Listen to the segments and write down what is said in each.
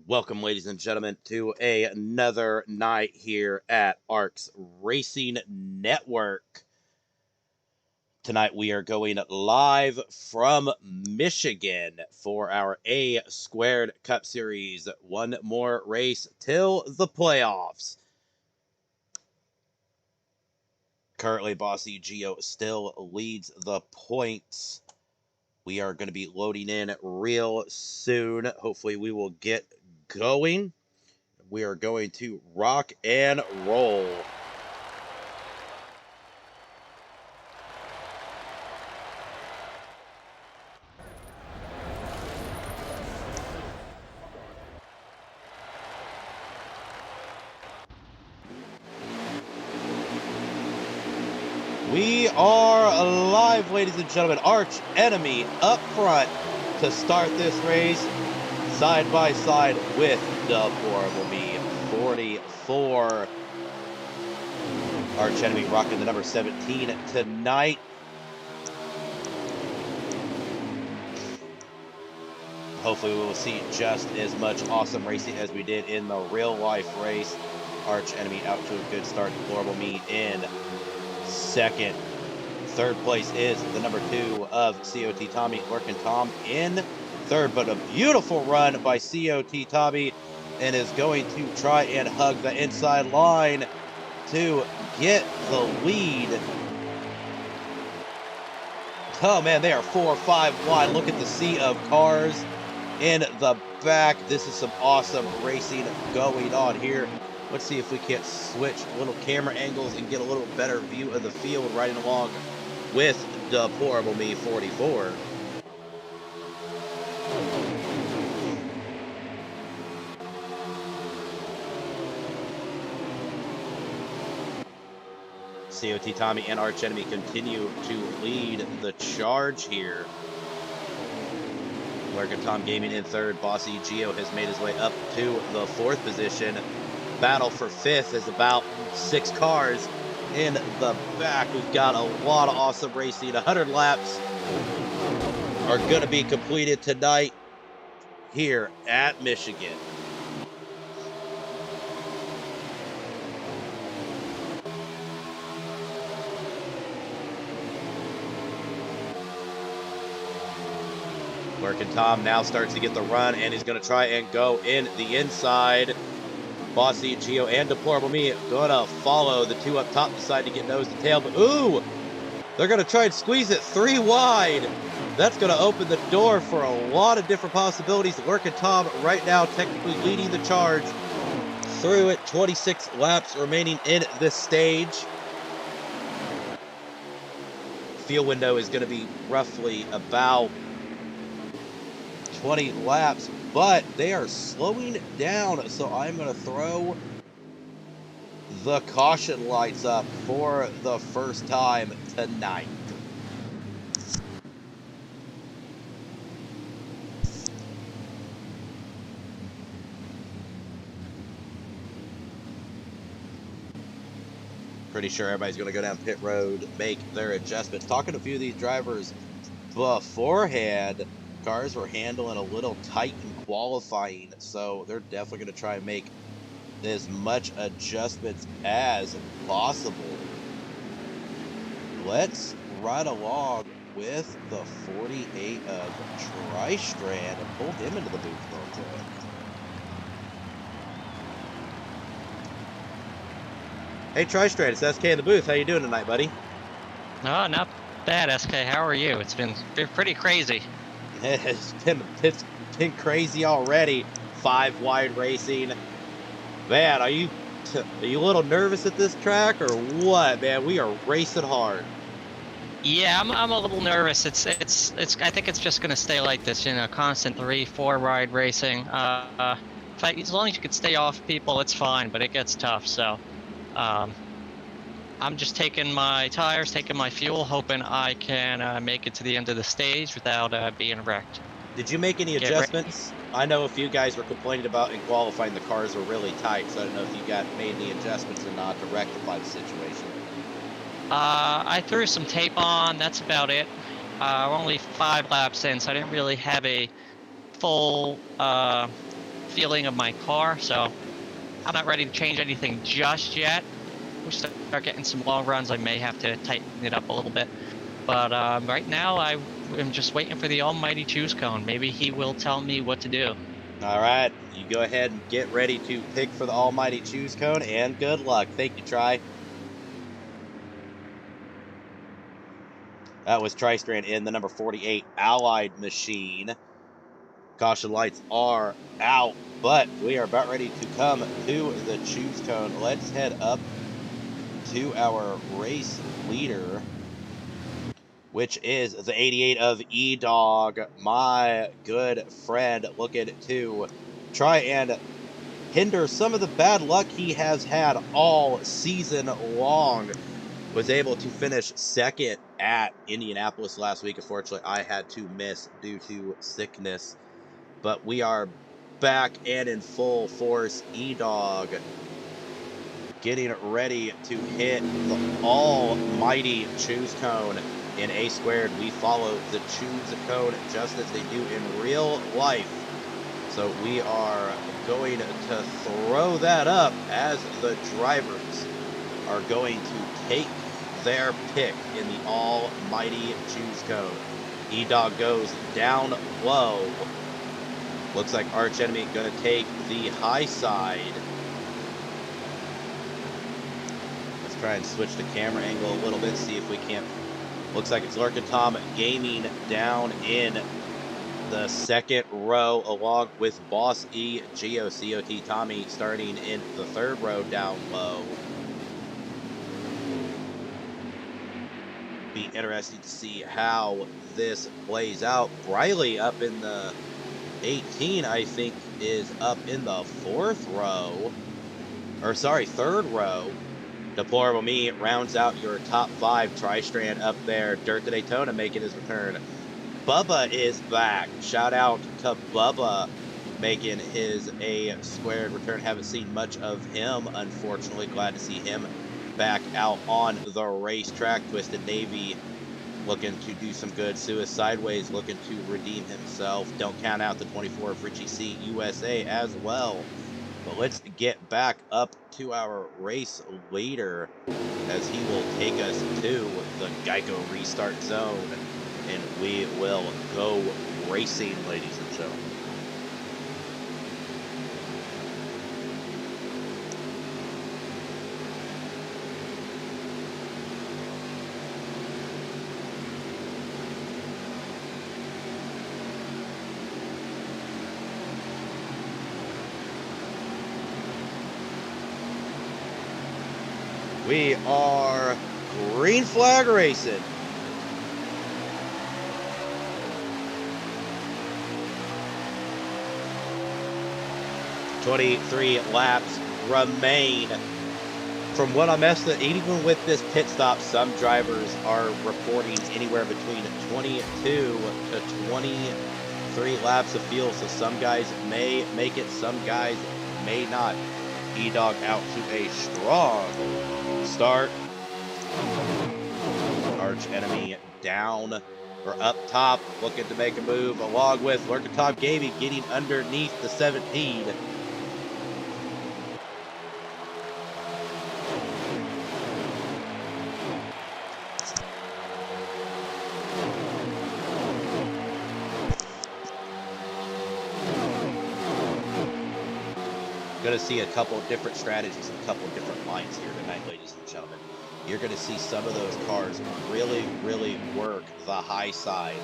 Welcome, ladies and gentlemen, to another night here at ARCS Racing Network. Tonight we are going live from Michigan for our A Squared Cup Series. One more race till the playoffs. Currently, Bossy Geo still leads the points. We are going to be loading in real soon. Hopefully we will get going. We are going to rock and roll. We are live, ladies and gentlemen. Arch Enemy up front to start this race, side by side with the Horrible 44. Arch Enemy rocking the number 17 tonight. Hopefully we will see just as much awesome racing as we did in the real life race. Arch Enemy out to a good start. Horrible Me in second. Third place is the number 2 of COT Tommy, Working Tom in third, but a beautiful run by COT Tommy, and is going to try and hug the inside line to get the lead. Oh man, they are 4 or 5 wide. Look at the sea of cars in the back. This is some awesome racing going on here. Let's see if we can't switch little camera angles and get a little better view of the field riding along with the Horrible Me 44. COT Tommy and Arch Enemy continue to lead the charge here. Lurkin Tom Gaming in third. Bossy Geo has made his way up to the 4th position. Battle for 5th is about 6 cars in the back. We've got a lot of awesome racing. 100 laps are going to be completed tonight here at Michigan. Lurkin Tom now starts to get the run, and he's going to try and go in the inside. Bossy Geo and Deplorable Me gonna follow. The 2 up top decide to get nose to tail, but ooh, they're gonna try and squeeze it 3 wide. That's gonna open the door for a lot of different possibilities. Lurkin Tom right now technically leading the charge through it. 26 laps remaining in this stage. Field window is gonna be roughly about 20 laps, but they are slowing down, so I'm going to throw the caution lights up for the first time tonight. Pretty sure everybody's going to go down pit road, make their adjustments. Talking to a few of these drivers beforehand, cars were handling a little tight in qualifying, so they're definitely going to try and make as much adjustments as possible. Let's ride along with the 48 of Tri-Strand and pull him into the booth real quick. Hey Tri-Strand, it's SK in the booth. How you doing tonight, buddy? Oh, not bad, SK. How are you? It's been pretty crazy. It's been crazy already. 5 wide racing. Man, are you a little nervous at this track or what, man? We are racing hard. Yeah, I'm a little nervous. It's I think it's just gonna stay like this, you know, constant 3-4 wide racing. As long as you can stay off people, it's fine, but it gets tough. So, I'm just taking my tires, taking my fuel, hoping I can make it to the end of the stage without being wrecked. Did you make any adjustments? I know a few guys were complaining about in qualifying the cars were really tight, so I don't know if you made any adjustments or not to rectify the situation. I threw some tape on, that's about it. We're only 5 laps in, so I didn't really have a full feeling of my car, so I'm not ready to change anything just yet. We start getting some long runs, I may have to tighten it up a little bit. But right now, I am just waiting for the almighty choose cone. Maybe he will tell me what to do. All right, you go ahead and get ready to pick for the almighty choose cone, and good luck. Thank you, Tri. That was Tri-Strand in the number 48 Allied machine. Caution lights are out, but we are about ready to come to the choose cone. Let's head up to our race leader, which is the 88 of E-Dog, my good friend, looking to try and hinder some of the bad luck he has had all season long. Was able to finish second at Indianapolis last week. Unfortunately, I had to miss due to sickness. But we are back and in full force. E-Dog getting ready to hit the almighty choose cone in A squared. We follow the choose cone just as they do in real life. So we are going to throw that up as the drivers are going to take their pick in the almighty choose cone. E-Dog goes down low. Looks like Arch Enemy going to take the high side. Let's try and switch the camera angle a little bit, see if we can't. Looks like it's Lurkin Tom Gaming down in the second row, along with Boss E, GOCOT Tommy starting in the third row down low. Be interesting to see how this plays out. Briley up in the 18, I think, is up in the fourth row. Or sorry, third row. Deplorable Me rounds out your top five. Tri-Strand up there. Dirt to Daytona making his return. Bubba is back. Shout out to Bubba making his A squared return. Haven't seen much of him, unfortunately. Glad to see him back out on the racetrack. Twisted Navy looking to do some good. Sideways looking to redeem himself. Don't count out the 24 of Richie C USA as well. But let's get back up to our race leader as he will take us to the Geico restart zone. And we will go racing, ladies and gentlemen. We are green flag racing. "23 laps remain." From what I'm estimating, even with this pit stop, some drivers are reporting anywhere between 22 to 23 laps of fuel. So some guys may make it, some guys may not. E-Dog out to a strong start. Arch Enemy down or up top, looking to make a move, along with Lurkin Top Gaming getting underneath the 17. Going to see a couple of different strategies, a couple of different lines here tonight, ladies and gentlemen. You're going to see some of those cars really, really work the high side.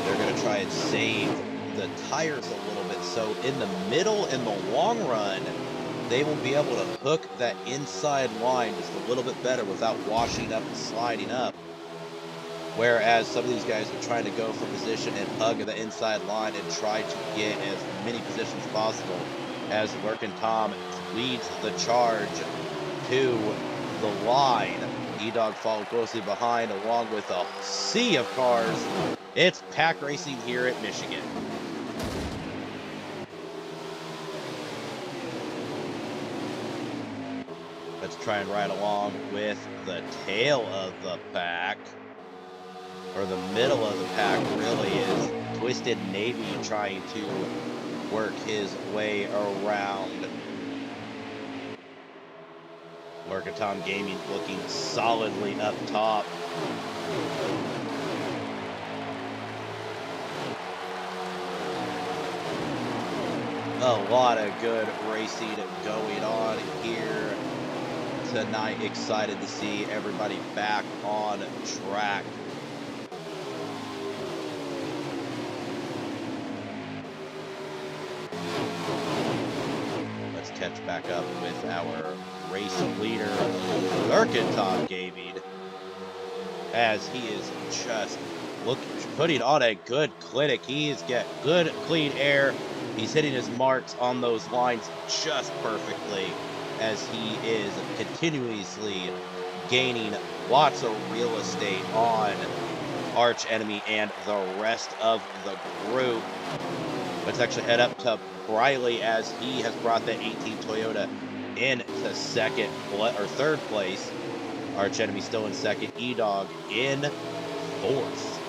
They're going to try and save the tires a little bit. So in the middle, in the long run, they will be able to hook that inside line just a little bit better without washing up and sliding up. Whereas some of these guys are trying to go for position and hug the inside line and try to get as many positions as possible, as Lurkin Tom leads the charge to the line. E-Dog followed closely behind, along with a sea of cars. It's pack racing here at Michigan. Let's try and ride along with the tail of the pack, or the middle of the pack really is Twisted Navy trying to work his way around. Mercaton Gaming looking solidly up top. A lot of good racing going on here tonight. Excited to see everybody back on track. Let's catch back up with our race leader, Mercaton Gaming, as he is just putting on a good clinic. He's got good clean air. He's hitting his marks on those lines just perfectly, as he is continuously gaining lots of real estate on Arch Enemy and the rest of the group. Let's actually head up to Briley, as he has brought the 18 Toyota into third place. Arch Enemy still in second. E-Dog in fourth.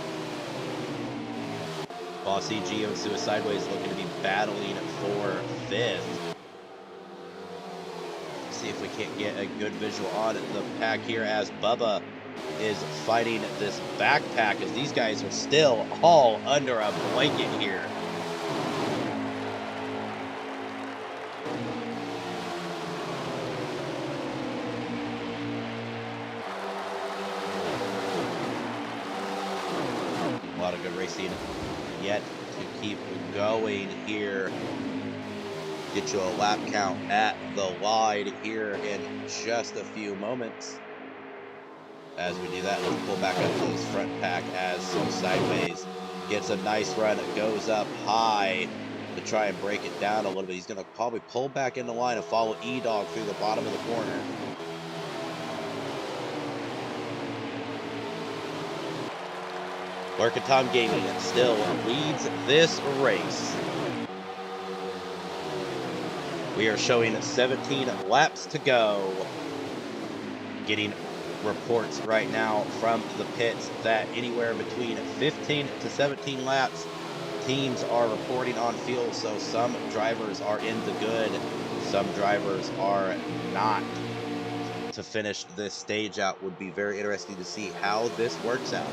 Bossy Geo and Suicideways looking to be battling for fifth. See if we can't get a good visual on the pack here, as Bubba is fighting this backpack, as these guys are still all under a blanket here. A lot of good racing yet to keep going here. Get you a lap count at the wide here in just a few moments. As we do that, let's pull back up to this front pack, as Sideways gets a nice run. It goes up high to try and break it down a little bit. He's going to probably pull back in the line and follow E-Dog through the bottom of the corner. Mercaton Gaming still leads this race. We are showing 17 laps to go. Getting reports right now from the pits that anywhere between 15 to 17 laps, teams are reporting on fuel. So some drivers are in the good, some drivers are not. To finish this stage out would be very interesting to see how this works out.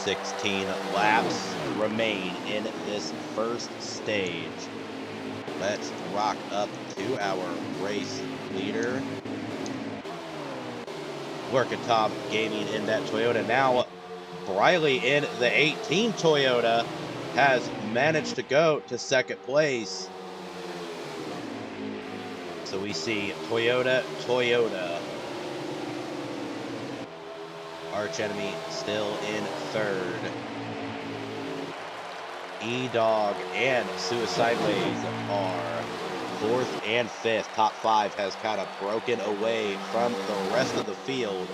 "16 laps remain in this first stage." Let's rock up to our race leader. Mercaton Gaming in that Toyota. Now Briley in the 18 Toyota has managed to go to second place. So we see Toyota. Arch Enemy still in third. E-Dog and Suicideways are fourth and fifth. Top five has kind of broken away from the rest of the field.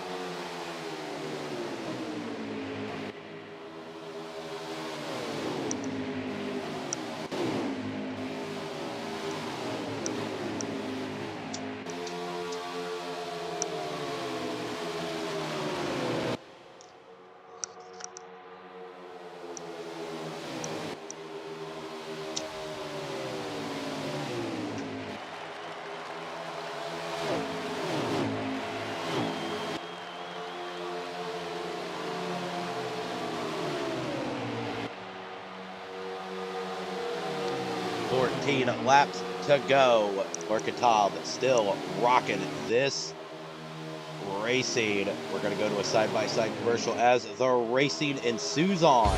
Laps to go. Mercaton still rocking this racing. We're going to go to a side-by-side commercial as the racing ensues on.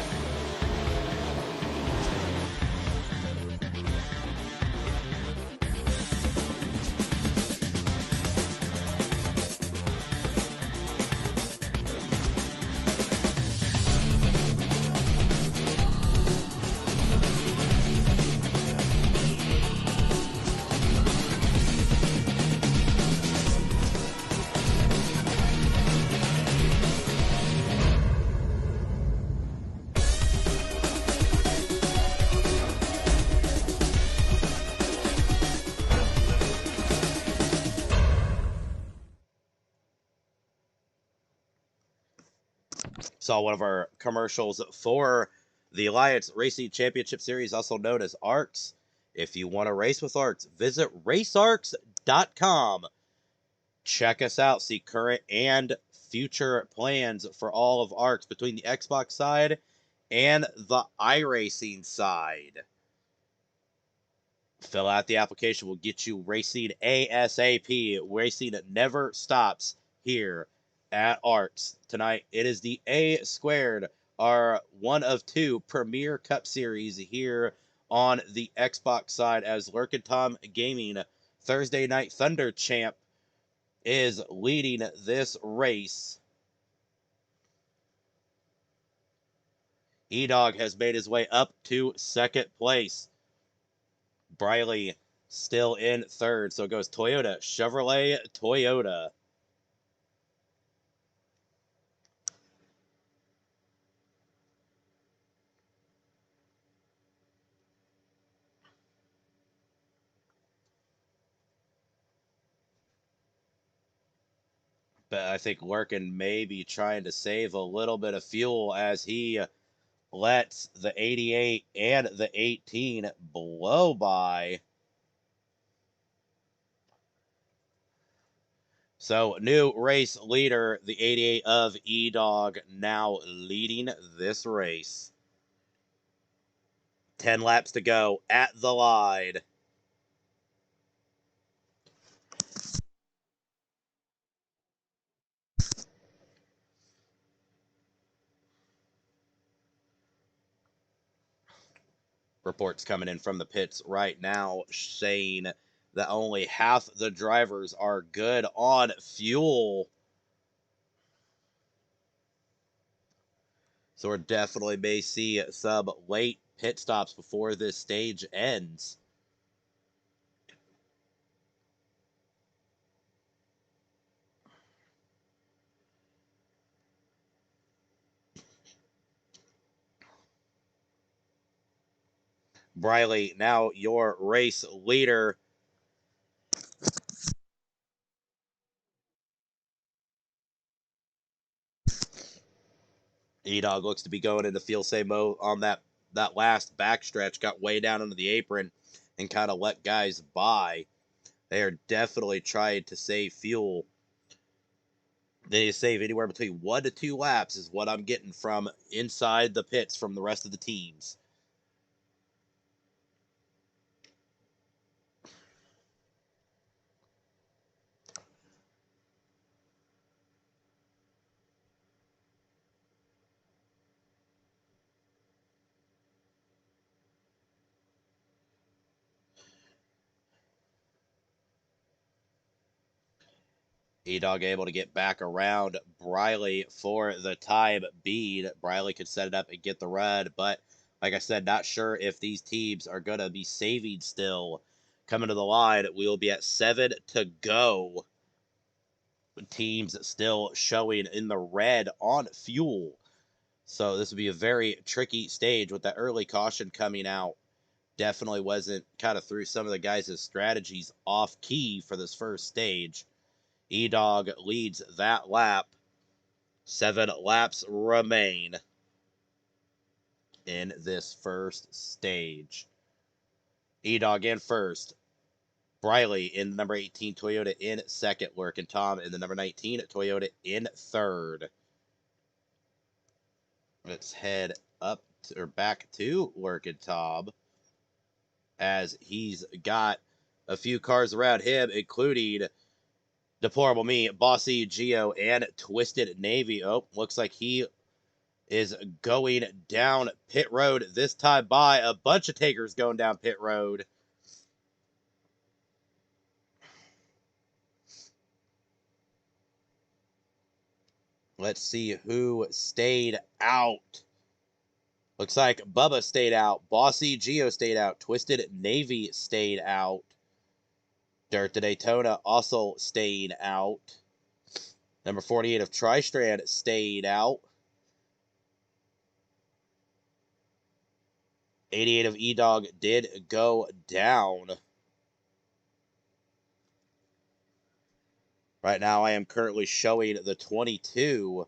Saw one of our commercials for the Alliance Racing Championship Series, also known as ARCS. If you want to race with ARCS, visit racearcs.com. Check us out, see current and future plans for all of ARCS between the Xbox side and the iRacing side. Fill out the application. We'll get you racing ASAP. Racing never stops here at ARCS. Tonight, it is the A Squared, our one of two Premier Cup Series here on the Xbox side, as Lurkin Tom Gaming Thursday Night Thunder champ is leading this race. E-Dog has made his way up to second place. Briley still in third. So it goes Toyota, Chevrolet, Toyota. But I think Lurkin may be trying to save a little bit of fuel as he lets the 88 and the 18 blow by. So, new race leader, the 88 of E-Dog, now leading this race. 10 laps to go at the line. Reports coming in from the pits right now saying that only half the drivers are good on fuel. So we definitely may see some late pit stops before this stage ends. Briley, now your race leader. E-Dog looks to be going into feel safe mode on that last backstretch. Got way down into the apron and kind of let guys by. They are definitely trying to save fuel. They save anywhere between 1 to 2 laps is what I'm getting from inside the pits from the rest of the teams. E-Dog able to get back around Briley for the time being. Briley could set it up and get the run, but like I said, not sure if these teams are going to be saving still. Coming to the line, we will be at 7 to go. Teams still showing in the red on fuel. So this would be a very tricky stage with that early caution coming out. Definitely wasn't kind of threw some of the guys' strategies off key for this first stage. E-Dog leads that lap. 7 laps remain in this first stage. E-Dog in first. Briley in the number 18 Toyota in second. Lurkin Tom in the number 19 Toyota in third. Let's head up or back to Lurkin Tom as he's got a few cars around him, including Deplorable Me, Bossy Geo, and Twisted Navy. Oh, looks like he is going down pit road this time by a bunch of takers going down pit road. Let's see who stayed out. Looks like Bubba stayed out. Bossy Geo stayed out. Twisted Navy stayed out. Dirt to Daytona also stayed out. Number 48 of Tristrand stayed out. 88 of E-Dog did go down. Right now, I am currently showing the 22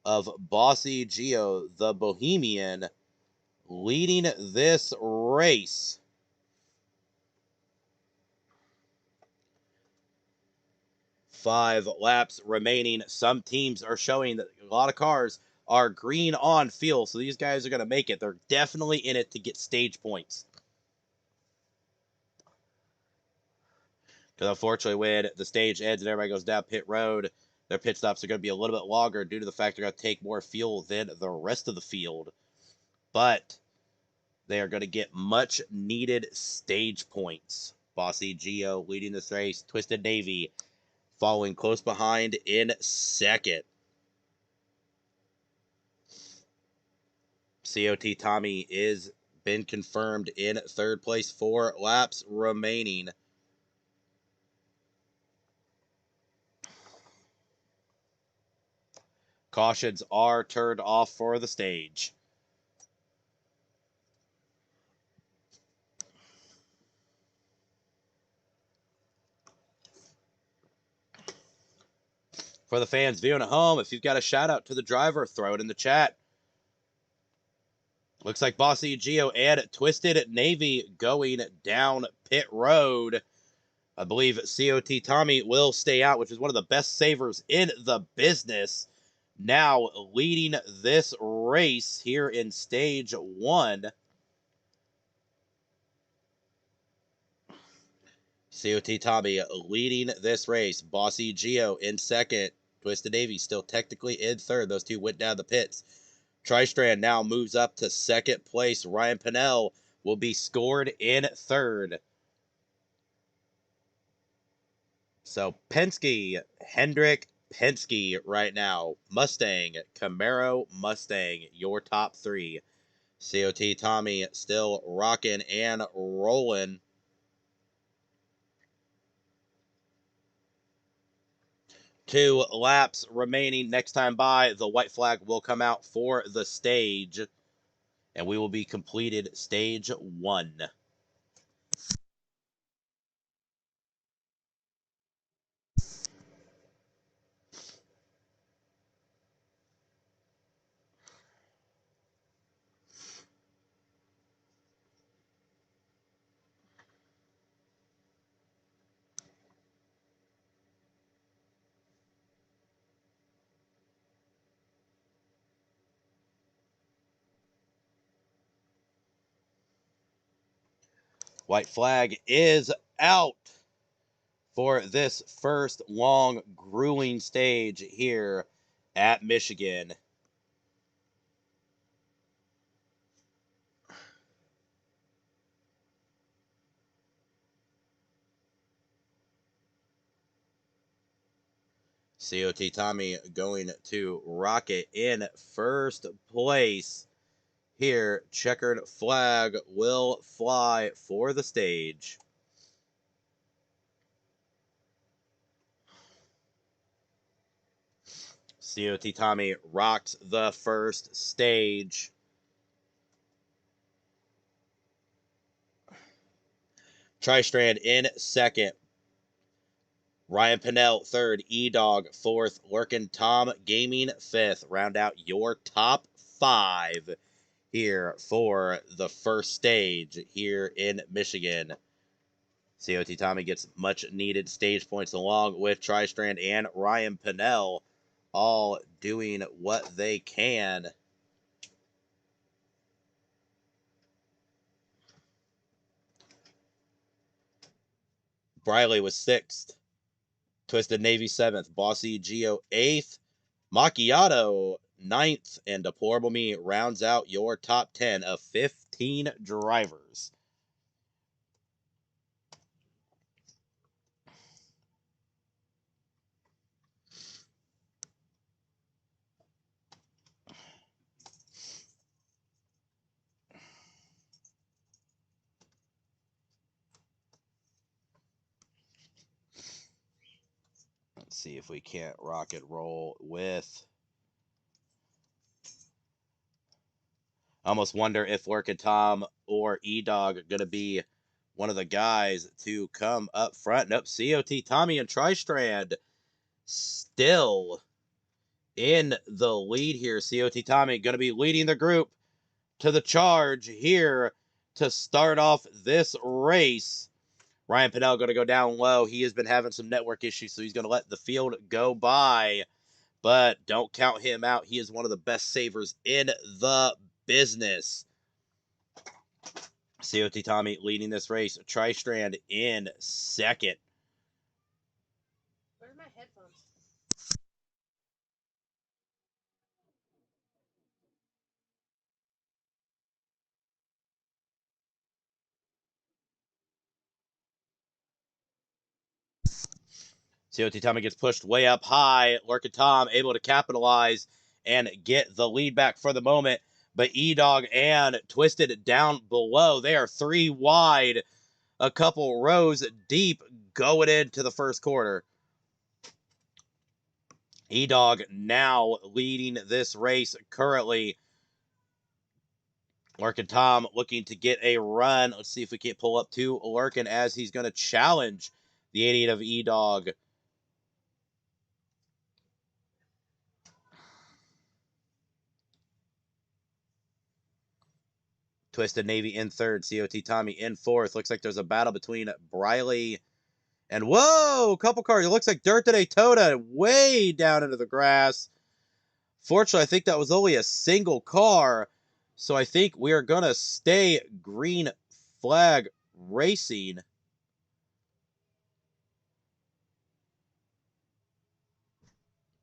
of Bossy Geo, the Bohemian, leading this race. Five laps remaining. Some teams are showing that a lot of cars are green on fuel, so these guys are going to make it. They're definitely in it to get stage points. Because unfortunately, when the stage ends and everybody goes down pit road, their pit stops are going to be a little bit longer due to the fact they're going to take more fuel than the rest of the field. But they are going to get much needed stage points. Bossy Geo leading this race. Twisted Navy following close behind in second. COT Tommy is been confirmed in third place. 4 laps remaining. Cautions are turned off for the stage. For the fans viewing at home, if you've got a shout out to the driver, throw it in the chat. Looks like Bossy Geo and Twisted Navy going down pit road. I believe COT Tommy will stay out, which is one of the best savers in the business. Now leading this race here in stage 1. COT Tommy leading this race. Bossy Geo in second. Twisted Navy still technically in third. Those two went down the pits. Tristrand now moves up to second place. Ryan Pinnell will be scored in third. So Penske, Hendrick, Penske right now. Mustang, Camaro, Mustang, your top 3. COT Tommy still rocking and rolling. 2 laps remaining. Next time by, the white flag will come out for the stage, and we will be completed stage 1. White flag is out for this first long, grueling stage here at Michigan. COT Tommy going to rocket in first place. Here, checkered flag will fly for the stage. COT Tommy rocks the first stage. Tristrand in second. Ryan Pinnell third. E-Dog fourth. Lurkin Tom Gaming fifth. Round out your top 5 here for the first stage here in Michigan. COT Tommy gets much needed stage points along with Tristrand and Ryan Pinnell, all doing what they can. Briley was 6th. Twisted Navy 7th. Bossy Geo 8th. Macchiato 9th. And Deplorable Me rounds out your top 10 of 15 drivers. Let's see if we can't rock and roll with. I almost wonder if Lurkin Tom or E-Dog are going to be one of the guys to come up front. Nope, COT Tommy and Tristrand still in the lead here. COT Tommy going to be leading the group to the charge here to start off this race. Ryan Pinnell going to go down low. He has been having some network issues, so he's going to let the field go by. But don't count him out. He is one of the best savers in the business. COT Tommy leading this race. Tri-Strand in second. Where's my headphones? COT Tommy gets pushed way up high. Lurkin Tom able to capitalize and get the lead back for the moment. But E-Dog and Twisted down below. They are 3 wide, a couple rows deep going into the first quarter. E-Dog now leading this race currently. Lurkin Tom looking to get a run. Let's see if we can't pull up to Lurkin as he's going to challenge the 88 of E-Dog. Twisted Navy in third. COT Tommy in fourth. Looks like there's a battle between Briley and, whoa, couple cars. It looks like Dirt to Daytona way down into the grass. Fortunately, I think that was only a single car. So I think we are going to stay green flag racing.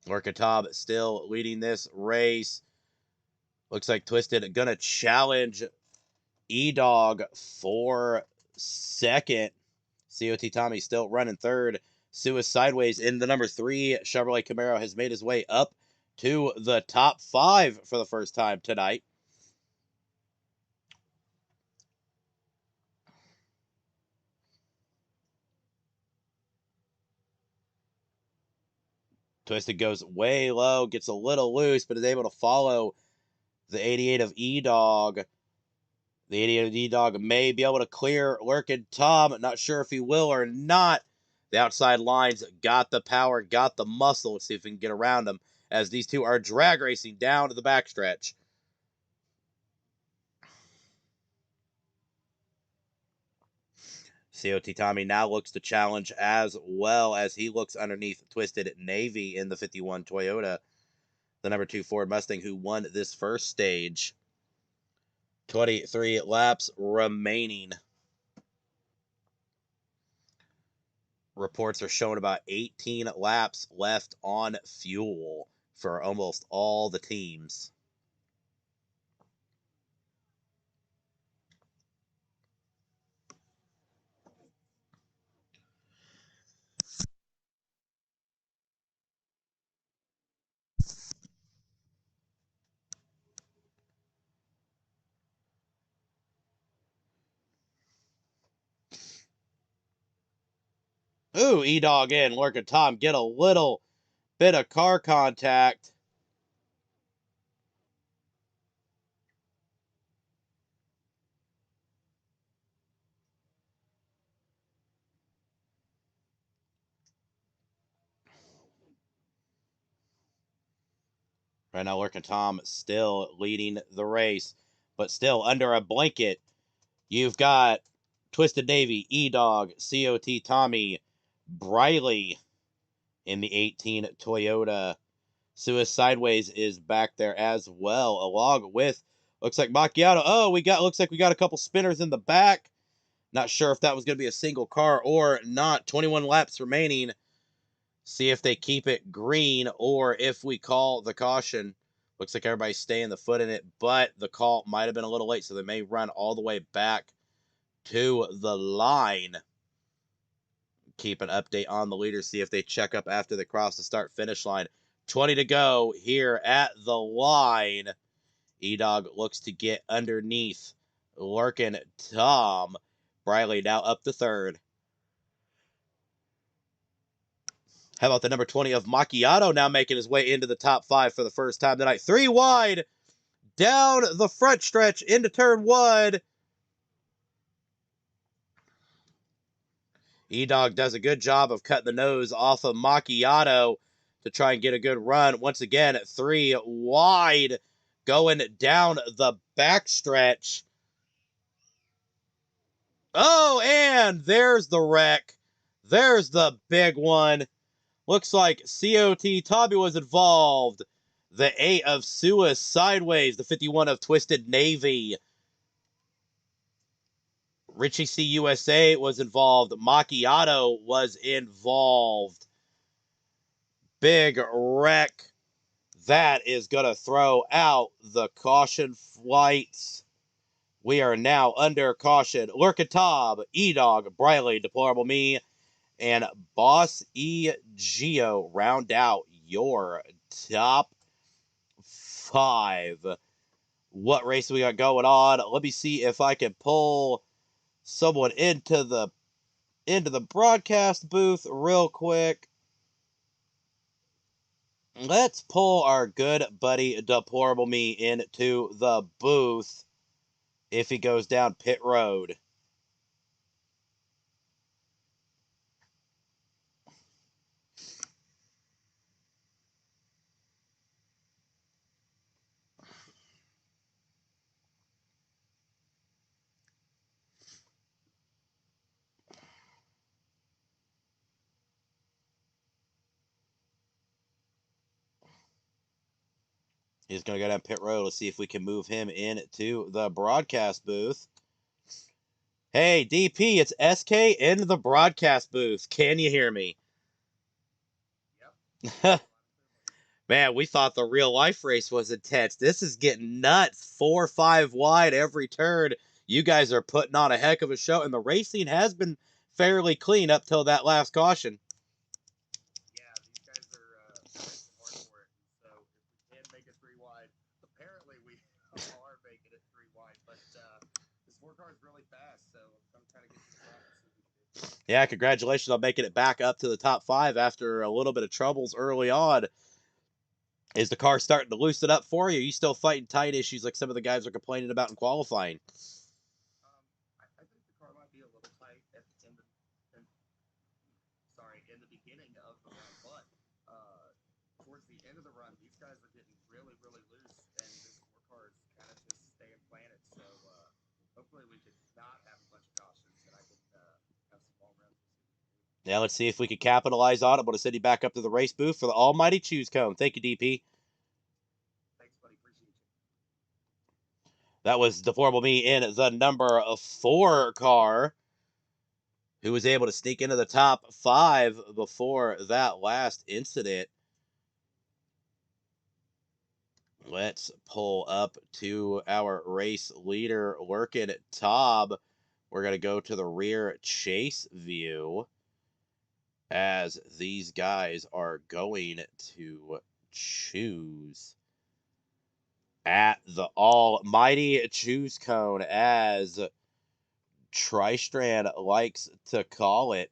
Lurkin Tom still leading this race. Looks like Twisted going to challenge E-Dog for second. COT Tommy still running third. Sue sideways in the number 3. Chevrolet Camaro has made his way up to the top 5 for the first time tonight. Twisted goes way low, gets a little loose, but is able to follow the 88 of E-Dog. The 88 of E-Dog may be able to clear Lurkin Tom. Not sure if he will or not. The outside lines got the power, got the muscle. Let's see if we can get around them as these two are drag racing down to the backstretch. COT Tommy now looks to challenge as well as he looks underneath Twisted Navy in the 51 Toyota, the number 2 Ford Mustang, who won this first stage. 23 laps remaining. Reports are showing about 18 laps left on fuel for almost all the teams. Ooh, E-Dog in. Lurkin Tom get a little bit of car contact. Right now, Lurkin Tom still leading the race, but still under a blanket. You've got Twisted Navy, E-Dog, COT Tommy, Briley in the 18 Toyota. Suis Sideways is back there as well, along with, looks like Macchiato. Oh, looks like we got a couple spinners in the back. Not sure if that was going to be a single car or not. 21 laps remaining. See if they keep it green or if we call the caution. Looks like everybody's staying the foot in it, but the call might have been a little late, so they may run all the way back to the line. Keep an update on the leaders, see if they check up after they cross the start-finish line. 20 to go here at the line. E-Dog looks to get underneath Lurkin Tom. Briley now up to third. How about the number 20 of Macchiato now making his way into the top 5 for the first time tonight. 3 wide down the front stretch into turn 1. E-Dog does a good job of cutting the nose off of Macchiato. to try and get a good run. Once again, 3 wide going down the backstretch. Oh, and there's the wreck. There's the big one. Looks like COT Tommy was involved. The 8 of Suez sideways. The 51 of Twisted Navy. Richie C. USA was involved. Macchiato was involved. Big wreck. That is going to throw out the caution flights. We are now under caution. Lurkatab, E-Dog, Briley, Deplorable Me, and Boss E. Geo round out your top 5. What race we got going on? Let me see if I can pull someone into the broadcast booth real quick. Let's pull our good buddy Deplorable Me into the booth if he goes down pit road. He's going to go down pit road. Let's see if we can move him into the broadcast booth. Hey, DP, it's SK in the broadcast booth. Can you hear me? Yep. Man, we thought the real life race was intense. This is getting nuts. 4 or 5 wide every turn. You guys are putting on a heck of a show, and the racing has been fairly clean up till that last caution. Yeah, these guys are racing hard for it. So if we can make it 3 wide, apparently we are making it 3 wide. But this 4 car is really fast, so I'm trying to get to the front and see what we can do. Yeah, congratulations on making it back up to the top 5 after a little bit of troubles early on. Is the car starting to loosen up for you? Are you still fighting tight issues like some of the guys are complaining about in qualifying? I think the car might be a little tight in the beginning of the run, but towards the end of the run, these guys are getting really, really loose, and this 4 car is kind of just staying planted. So hopefully we can not have a bunch of cautions, and I can have some long runs. Yeah, let's see if we can capitalize on it. I'm going to send you back up to the race booth for the almighty choose cone. Thank you, DP. Thanks, buddy. Appreciate you. That was Deplorable Me in the number 4 car, who was able to sneak into the top 5 before that last incident. Let's pull up to our race leader, Lurkin Tob. We're going to go to the rear chase view, as these guys are going to choose at the almighty choose cone, as Tristrand likes to call it.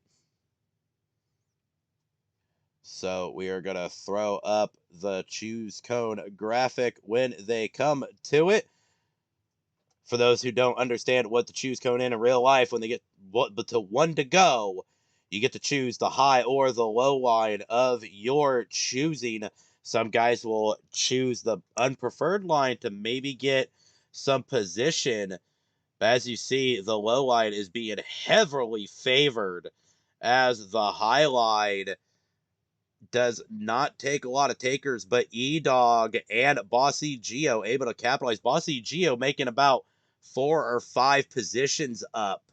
So we are going to throw up the choose cone graphic when they come to it. For those who don't understand what the choose cone in real life, when they get to 1 to go, you get to choose the high or the low line of your choosing. Some guys will choose the unpreferred line to maybe get some position. But as you see, the low line is being heavily favored, as the high line does not take a lot of takers, but E-Dog and Bossy Geo able to capitalize. Bossy Geo making about 4 or 5 positions up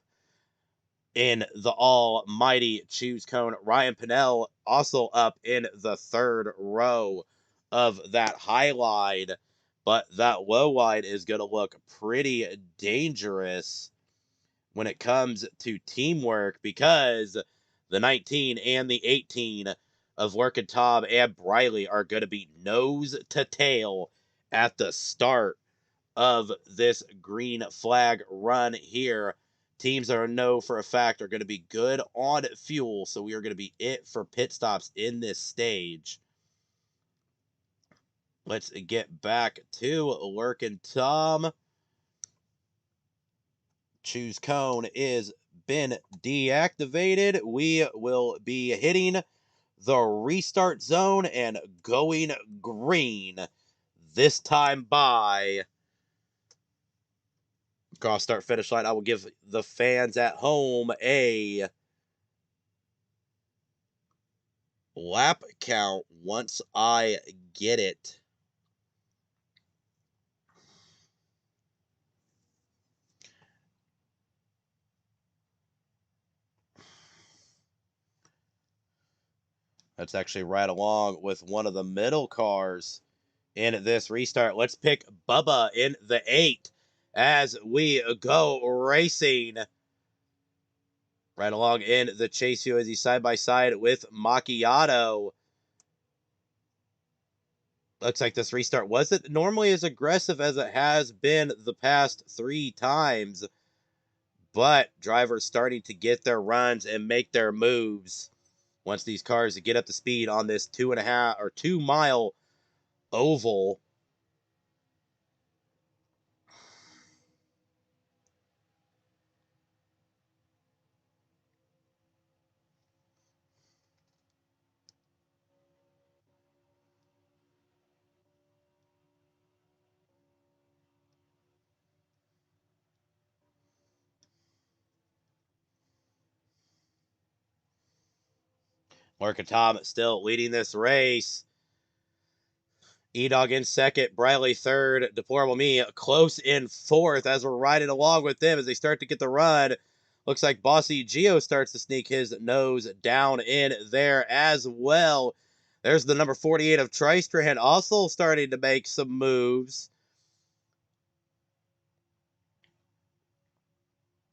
in the almighty choose cone. Ryan Pinnell also up in the 3rd row of that high line, but that low line is going to look pretty dangerous when it comes to teamwork, because the 19 and the 18 of Workin' Tom and Briley are going to be nose to tail at the start of this green flag run here. Teams that I know for a fact are going to be good on fuel, so we are going to be it for pit stops in this stage. Let's get back to Workin' Tom. Choose cone is been deactivated. We will be hitting the restart zone and going green. This time by cross start finish line. I will give the fans at home a lap count once I get it. That's actually right along with one of the middle cars in this restart. Let's pick Bubba in the 8 as we go racing. Right along in the chase as he's side by side with Macchiato. Looks like this restart wasn't normally as aggressive as it has been the past 3 times, but drivers starting to get their runs and make their moves once these cars get up to speed on this 2.5 or 2 mile oval. Lurkin Tom still leading this race. E-Dog in second, Briley third, Deplorable Me close in fourth as we're riding along with them as they start to get the run. Looks like Bossy Geo starts to sneak his nose down in there as well. There's the number 48 of Tristrahan also starting to make some moves.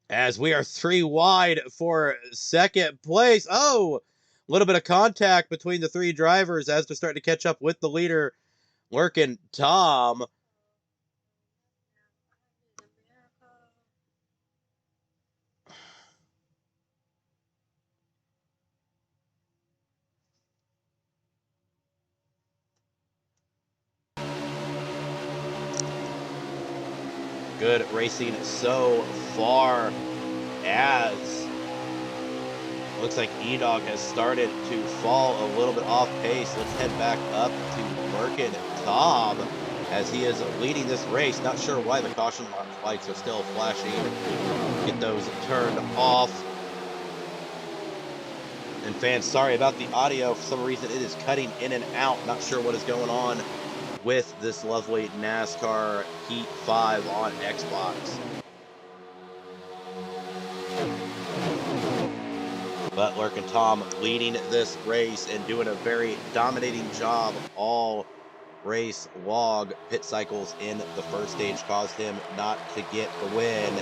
As we are 3 wide for second place. Oh, a little bit of contact between the 3 drivers as they're starting to catch up with the leader, Lurkin Tom. Good racing so far as looks like E-Dog has started to fall a little bit off pace. Let's head back up to Lurkin Tom as he is leading this race. Not sure why the caution lights are still flashing. Get those turned off. And fans, sorry about the audio. For some reason, it is cutting in and out. Not sure what is going on with this lovely NASCAR Heat 5 on Xbox. But Lurkin Tom leading this race and doing a very dominating job all race log. Pit cycles in the first stage caused him not to get the win,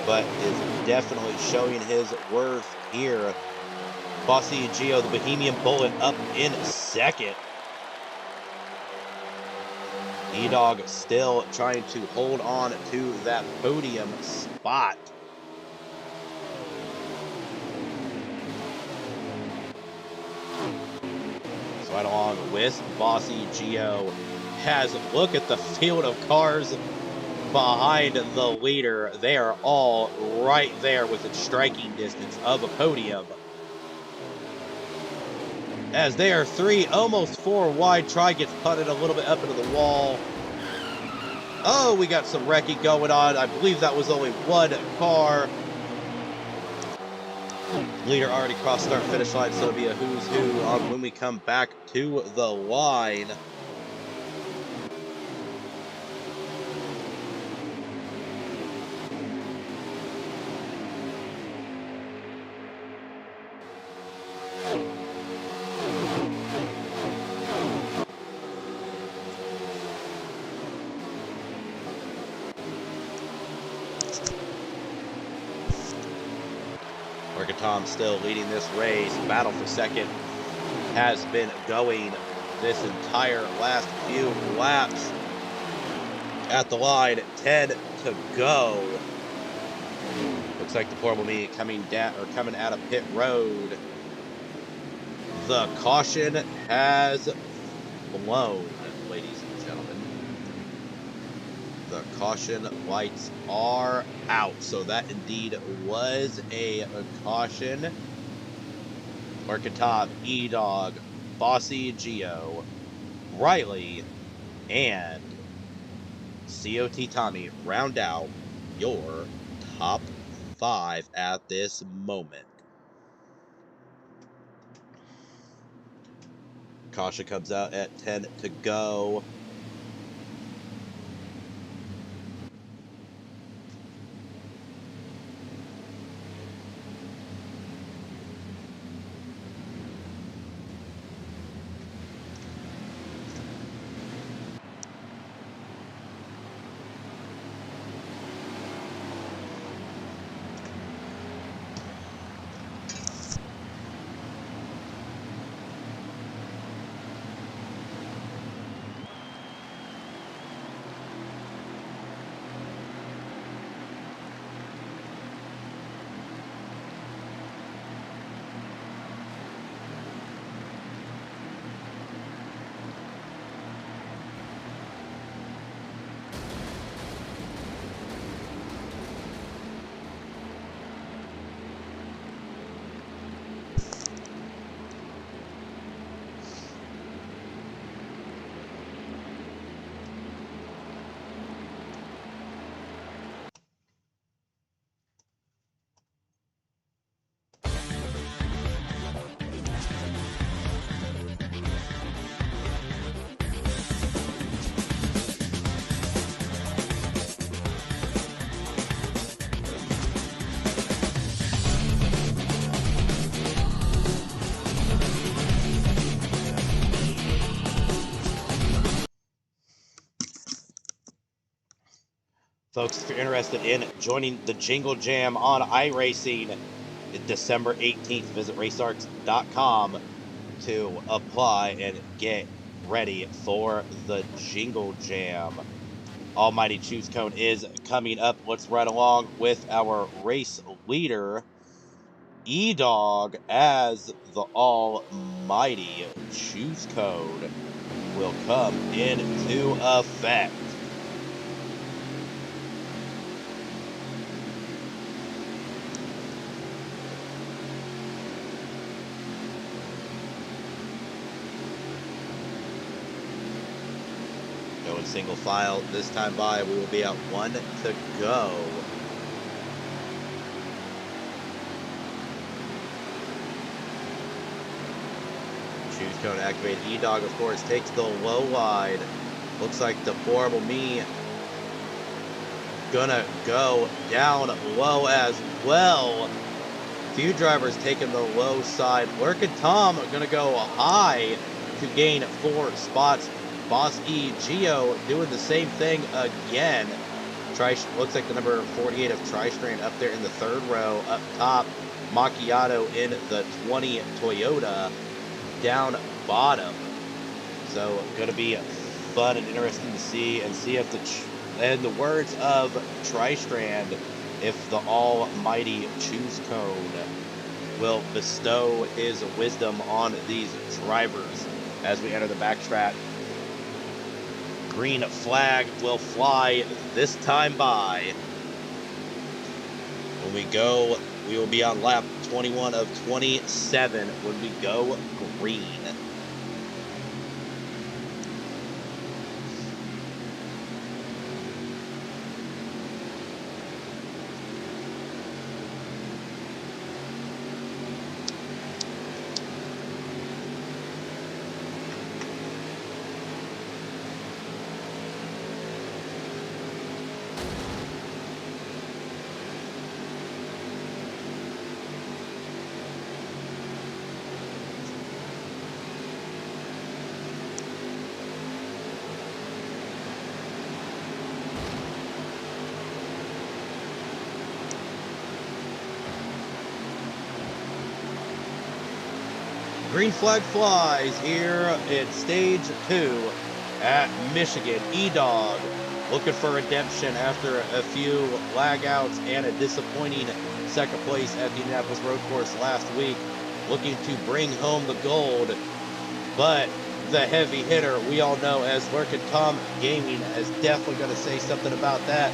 but is definitely showing his worth here. Bossy Geo, the Bohemian Bullet, up in second. E-Dog still trying to hold on to that podium spot. So right along with Bossy Geo has look at the field of cars behind the leader. They are all right there within striking distance of a podium. As they are 3, almost 4 wide. Try gets putted a little bit up into the wall. Oh, we got some wrecking going on. I believe that was only 1 car. Leader already crossed start finish line, so it'll be a who's who when we come back to the line. Lurkin Tom still leading this race. Battle for second has been going this entire last few laps. At the line, 10 to go. Looks like Deplorable Me coming down or coming out of pit road. The caution has blown, ladies and gentlemen. The caution lights are out. So that indeed was a caution. Orcatab, E-Dog, Bossy Geo, Riley, and COT Tommy round out your top 5 at this moment. Kasha comes out at 10 to go. Folks, if you're interested in joining the Jingle Jam on iRacing, December 18th, visit racearcs.com to apply and get ready for the Jingle Jam. Almighty Choose Cone is coming up. Let's ride along with our race leader, E-Dog, as the almighty Choose Code will come into effect. Going single file this time by, we will be at 1 to go. Choose Cone activated. E-Dog, of course, takes the low wide. Looks like Deplorable Me gonna go down low as well. Few drivers taking the low side. Lurkin Tom gonna go high to gain 4 spots. Boss E Geo doing the same thing again. Looks like the number 48 of Tri-Strand up there in the 3rd row. Up top, Macchiato in the 20 Toyota down bottom. So going to be fun and interesting to see if in the words of Tri-Strand, if the almighty Choose Cone will bestow his wisdom on these drivers as we enter the backstrat. Green flag will fly this time by. When we go, we will be on lap 21 of 27 when we go green. Green flag flies here in stage 2 at Michigan. E-Dog looking for redemption after a few lag outs and a disappointing 2nd place at the Indianapolis Road Course last week. Looking to bring home the gold, but the heavy hitter we all know as Lurkin Tom Gaming is definitely going to say something about that.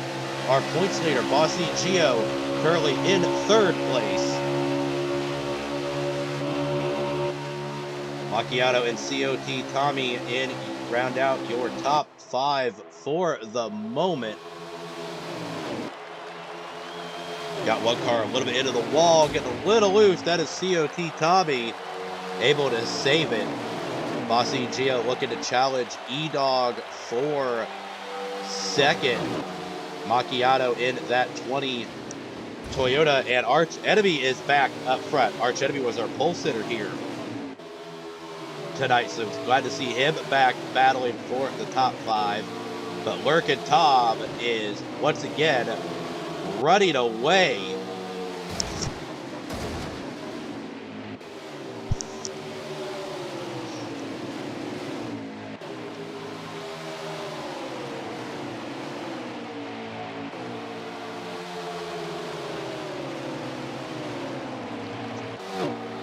Our points leader, Bossy Geo, currently in 3rd place. Macchiato and COT Tommy in round out your top 5 for the moment. Got one car a little bit into the wall, getting a little loose. That is COT Tommy able to save it. Bossy Gio looking to challenge E-Dog for second. Macchiato in that 20 Toyota, and Arch Enemy is back up front. Arch Enemy was our pole sitter here tonight, so glad to see him back battling for the top 5. But Lurkin Tom is once again running away.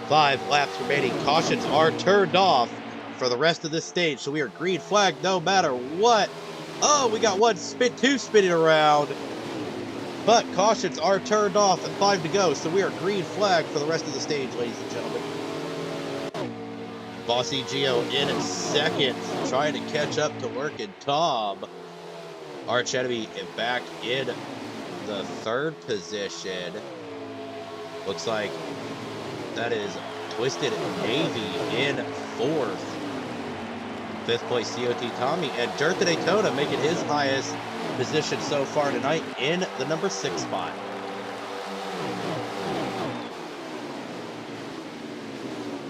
Five laps remaining. Cautions are turned off for the rest of this stage, so we are green flag no matter what. Oh, we got two spinning around, but cautions are turned off at 5 to go, so we are green flag for the rest of the stage, ladies and gentlemen. Bossy Gio in second, trying to catch up to Lurkin Tom. Arch Enemy back in the 3rd position. Looks like that is Twisted Navy in 4th. 5th place COT Tommy, and Dirt to Daytona making his highest position so far tonight in the number 6 spot.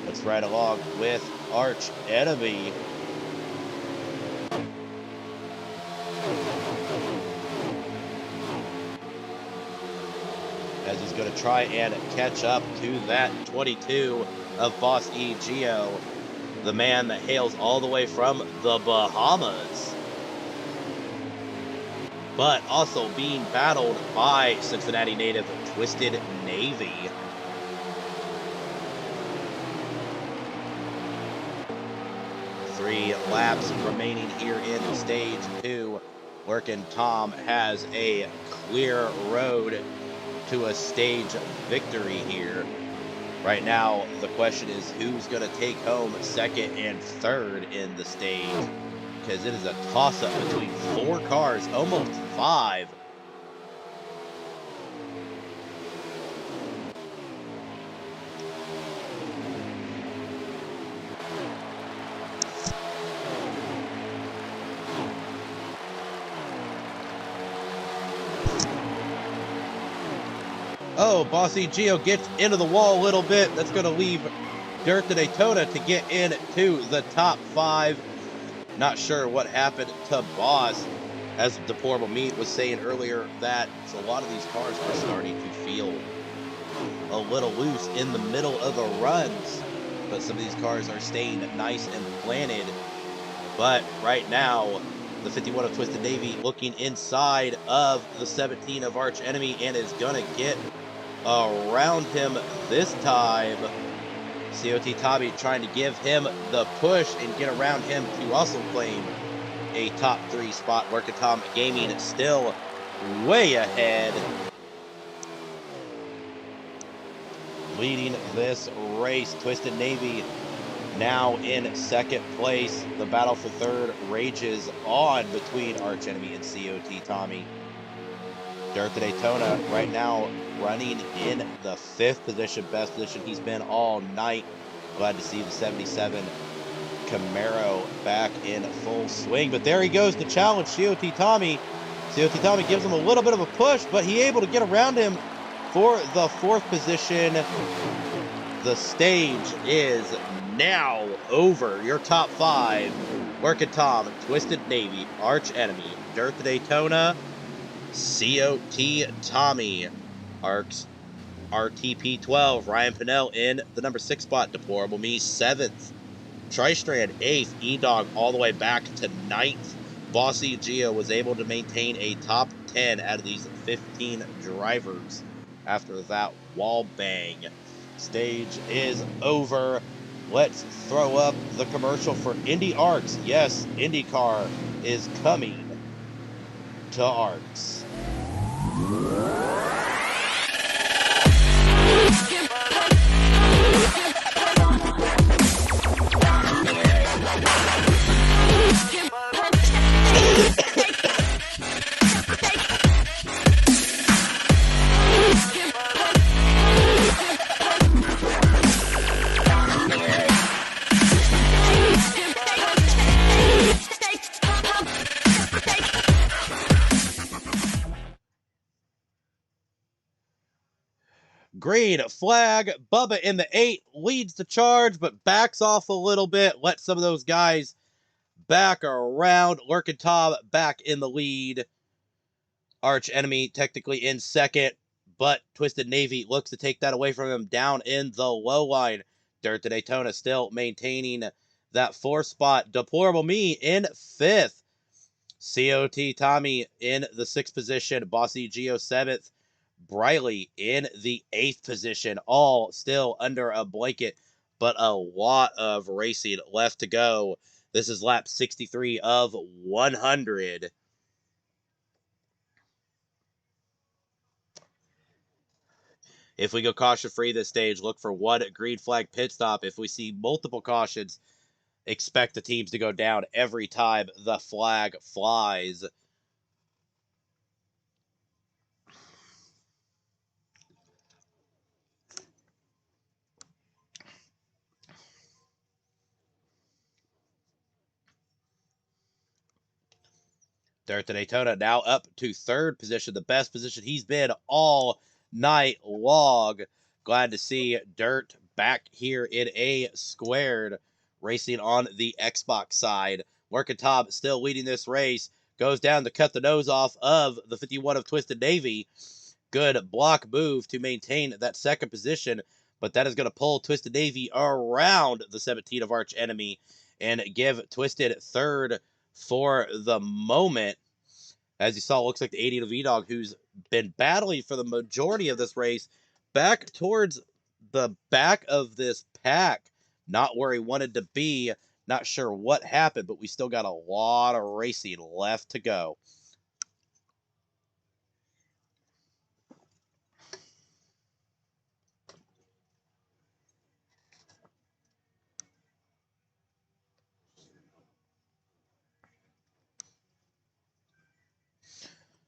Let's ride along with Arch Enemy. As he's going to try and catch up to that 22 of Boss E. Gio, the man that hails all the way from the Bahamas, but also being battled by Cincinnati native Twisted Navy. Three laps remaining here in stage 2. Lurkin Tom has a clear road to a stage victory here. Right now, the question is who's going to take home 2nd and 3rd in the stage, because it is a toss-up between 4 cars, almost 5. Oh, Bossy Gio gets into the wall a little bit. That's going to leave Dirt to Daytona to get into the top 5. Not sure what happened to Boss. As Deplorable Meat was saying earlier, that a lot of these cars are starting to feel a little loose in the middle of the runs. But some of these cars are staying nice and planted. But right now, the 51 of Twisted Navy looking inside of the 17 of Arch Enemy and is going to get around him this time. COT Tommy trying to give him the push and get around him to also claim a top 3 spot. Lurkin Tom Gaming still way ahead, leading this race. Twisted Navy now in 2nd place. The battle for 3rd rages on between Arch Enemy and COT Tommy. Dirt to Daytona right now running in the 5th position, best position he's been all night. Glad to see the 77 Camaro back in full swing, but there he goes to challenge COT Tommy. COT Tommy gives him a little bit of a push, but he able to get around him for the 4th position. The stage is now over. Your top 5: Lurkin Tom, Twisted Navy, Arch Enemy, Dirt to Daytona, COT Tommy, ARCS RTP 12, Ryan Pinnell in the number 6 spot, Deplorable Me 7th, Tristrand 8th, E-Dog all the way back to 9th. Bossy Gio was able to maintain a top 10 out of these 15 drivers after that wall bang. Stage is over. Let's throw up the commercial for Indy ARCS. Yes, IndyCar is coming to ARCS. green flag. Bubba in the 8 leads the charge, but backs off a little bit. Let some of those guys back around. Lurkin Tom back in the lead. Arch Enemy technically in second, but Twisted Navy looks to take that away from him down in the low line. Dirt to Daytona still maintaining that 4th spot. Deplorable Me in 5th. COT Tommy in the 6th position. Bossy Geo 7th. Briley in the 8th position. All still under a blanket, but a lot of racing left to go. This is lap 63 of 100. If we go caution-free this stage, look for one green flag pit stop. If we see multiple cautions, expect the teams to go down every time the flag flies. Dirt to Daytona now up to 3rd position, the best position he's been all night long. Glad to see Dirt back here in A squared, racing on the Xbox side. Lurkin Tom still leading this race. Goes down to cut the nose off of the 51 of Twisted Navy. Good block move to maintain that 2nd position, but that is going to pull Twisted Navy around the 17 of Arch Enemy and give Twisted 3rd for the moment. As you saw, it looks like the 80 of V-Dog, who's been battling for the majority of this race, back towards the back of this pack. Not where he wanted to be. Not sure what happened, but we still got a lot of racing left to go.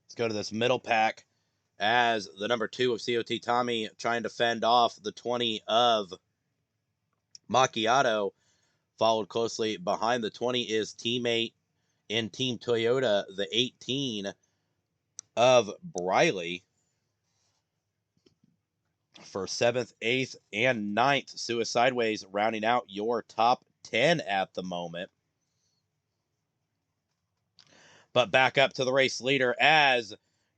Let's go to this middle pack as the number 2 of COT Tommy trying to fend off the 20 of Macchiato. Followed closely behind the 20 is teammate in Team Toyota, the 18 of Briley. For 7th, 8th, and 9th, Suicideways rounding out your top 10 at the moment. But back up to the race leader as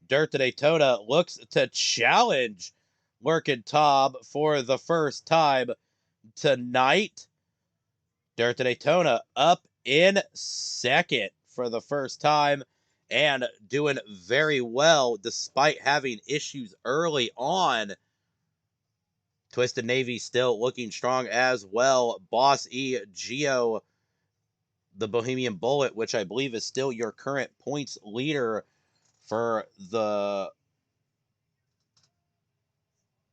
Dirt to Daytona looks to challenge Lurkin Tom for the first time tonight. Dirt to Daytona up in 2nd for the first time and doing very well despite having issues early on. Twisted Navy still looking strong as well. Boss E Geo, the Bohemian Bullet, which I believe is still your current points leader for the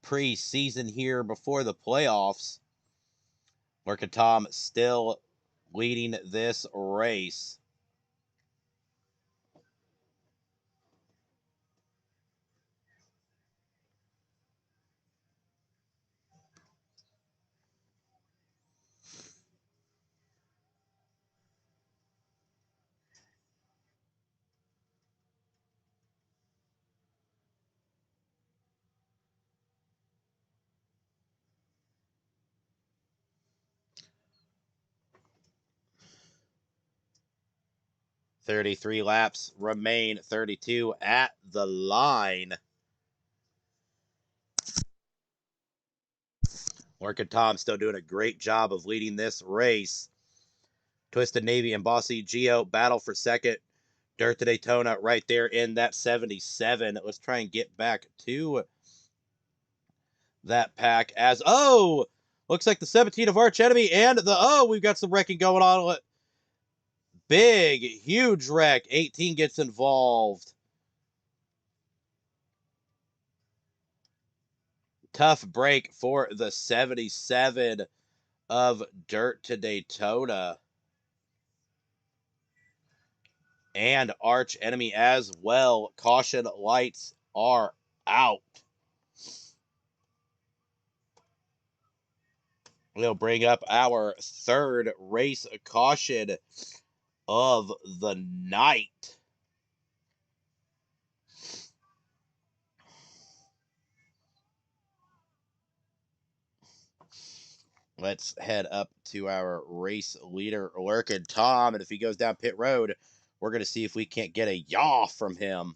preseason here before the playoffs. Lurkin Tom still leading this race. "33 laps remain, 32 at the line." Lurkin Tom still doing a great job of leading this race. Twisted Navy and Bossy Geo battle for 2nd. Dirt to Daytona right there in that 77. Let's try and get back to that pack as, looks like the 17 of Arch Enemy and we've got some wrecking going on. Big, huge wreck. 18 gets involved. Tough break for the 77 of Dirt to Daytona. And Arch Enemy as well. Caution lights are out. We'll bring up our 3rd race caution of the night. Let's head up to our race leader, Lurkin Tom. And if he goes down pit road, we're going to see if we can't get a yaw from him.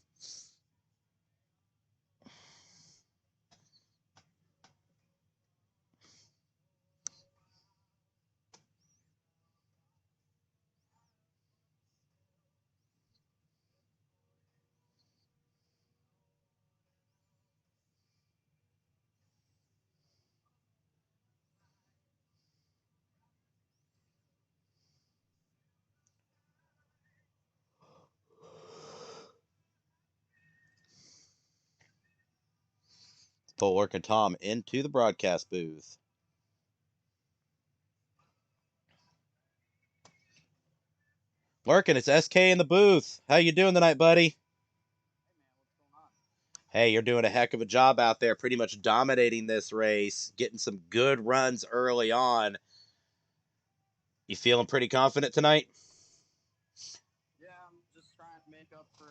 Pull Lurkin Tom into the broadcast booth. Lurkin, it's SK in the booth. How you doing tonight, buddy? Hey, you're doing a heck of a job out there, pretty much dominating this race, getting some good runs early on. You feeling pretty confident tonight? Yeah, I'm just trying to make up for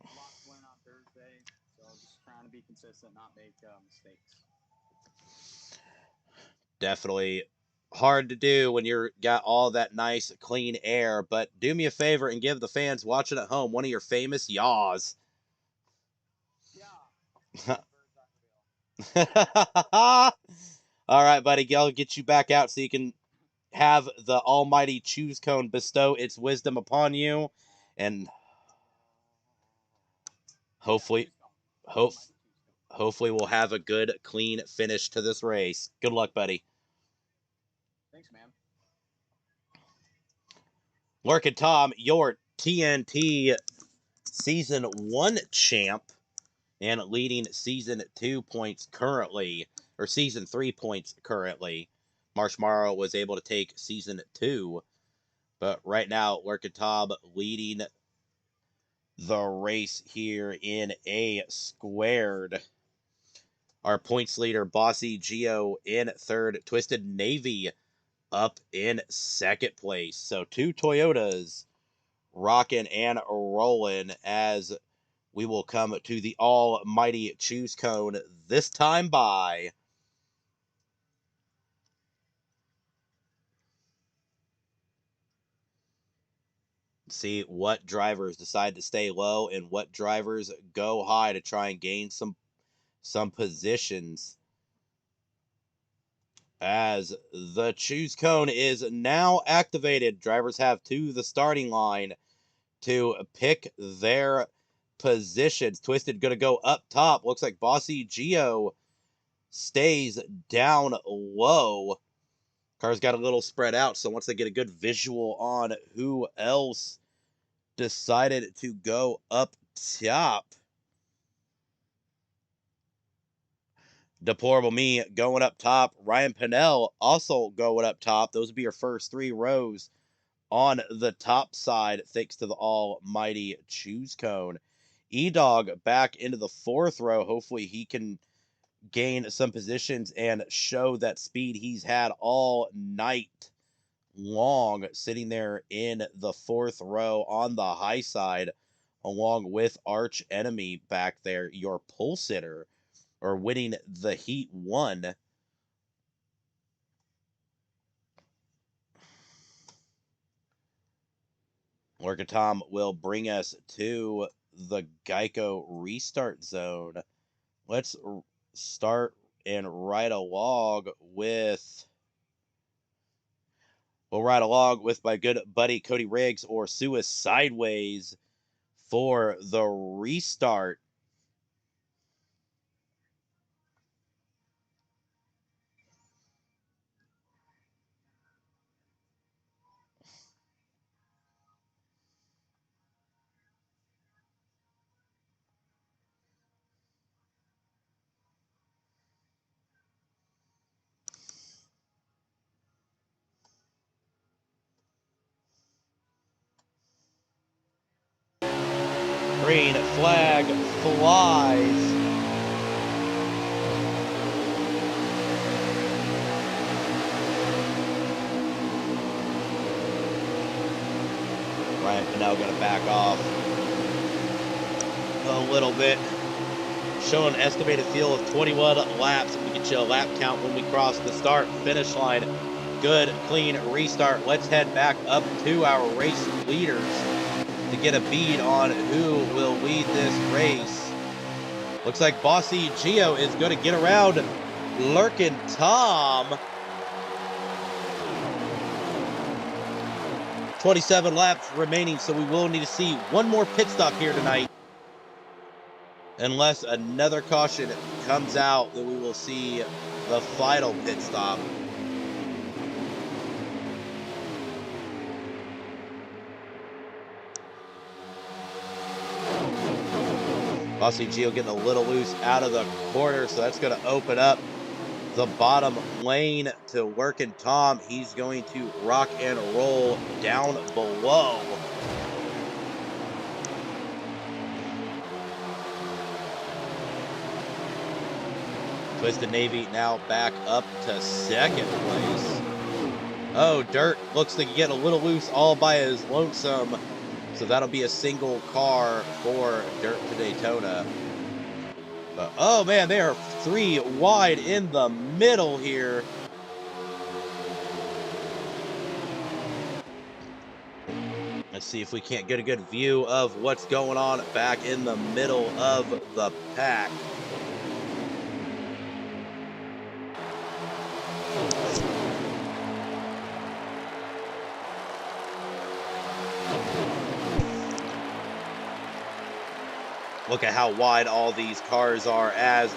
lost win on Thursday. So just trying to be consistent, not make mistakes. Definitely hard to do when you're got all that nice clean air, but do me a favor and give the fans watching at home one of your famous yaws. Yeah. All right, buddy, I'll get you back out so you can have the almighty choose cone bestow its wisdom upon you, and hopefully we'll have a good clean finish to this race. Good luck, buddy. Thanks, man. Lurkin Tom, your TNT Season 1 champ and leading Season 2 points currently, or Season 3 points currently. Marshmallow was able to take Season 2, but right now, Lurkin Tom leading the race here in a squared. Our points leader, Bossy Geo, in third. Twisted Navy up in second place. So 2 Toyotas rocking and rolling as we will come to the almighty choose cone this time by see what drivers decide to stay low and what drivers go high to try and gain some positions, as the choose cone is now activated. Drivers have to the starting line to pick their positions. Twisted going to go up top. Looks like Bossy Geo stays down low. Cars got a little spread out, so once they get a good visual on who else decided to go up top, Deplorable Me going up top. Ryan Pinnell also going up top. Those would be your first 3 rows on the top side, thanks to the almighty choose cone. E-Dog back into the 4th row. Hopefully he can gain some positions and show that speed he's had all night long, sitting there in the 4th row on the high side, along with Arch Enemy back there, your pole sitter, or winning the Heat 1. Lurkin Tom will bring us to the Geico restart zone. Let's start and ride along with... We'll ride along with my good buddy Cody Riggs, or Suis Sideways, for the restart. Green flag flies. Ryan Pinnell going to back off a little bit. showing an estimated field of 21 laps. We get you a lap count when we cross the start finish line. Good, clean restart. Let's head back up to our race leaders to get a bead on who will lead this race. Looks like Bossy Gio is going to get around Lurkin Tom. 27 laps remaining, so we will need to see one more pit stop here tonight. Unless another caution comes out, then we will see the final pit stop. Bossy Gio getting a little loose out of the corner, so that's going to open up the bottom lane to Workin' Tom. He's going to rock and roll down below. Twisted Navy now back up to second place. Oh, Dirt looks like he get a little loose all by his lonesome. So that'll be a single car for Dirt to Daytona. But, oh man, they are 3 wide in the middle here. Let's see if we can't get a good view of what's going on back in the middle of the pack. Look at how wide all these cars are as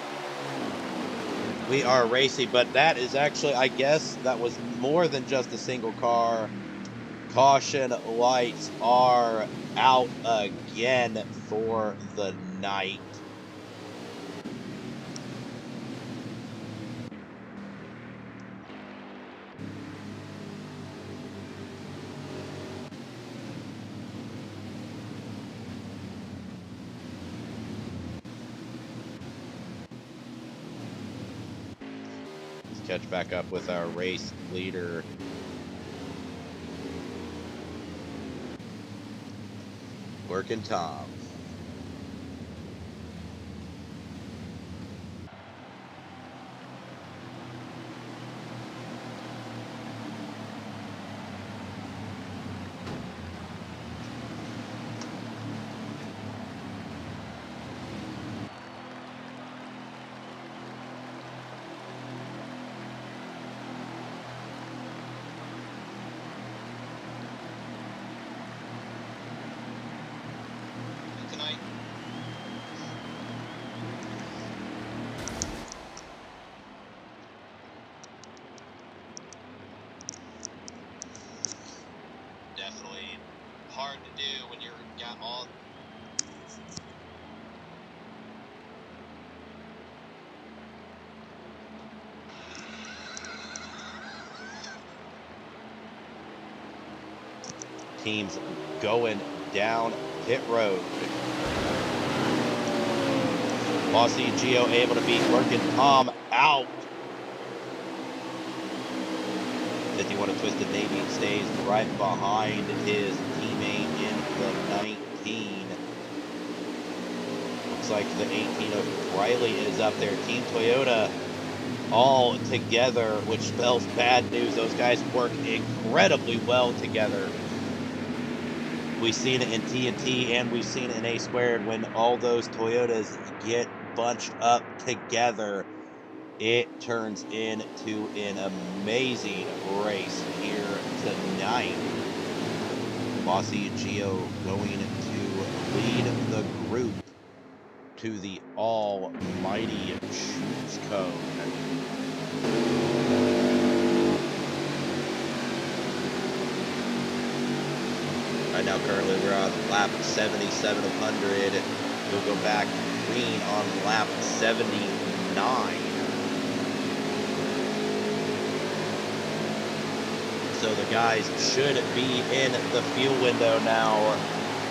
we are racing, but that is actually, I guess, that was more than just a single car. Caution lights are out again for the night. Catch back up with our race leader. Workin' Tom. Definitely hard to do when you're got all. Teams going down pit road. Bossy Gio able to beat Workin' Tom out. 51 of Twisted Navy stays right behind his teammate in the 19. Looks like the 18 of Riley is up there. Team Toyota all together, which spells bad news. Those guys work incredibly well together. We've seen it in TNT and we've seen it in A Squared. When all those Toyotas get bunched up together, it turns into an amazing race here tonight. Bossy Gio going to lead the group to the almighty choose code. Right now, currently we're on lap 77 of 100. We'll go back green on lap 79. So the guys should be in the fuel window now.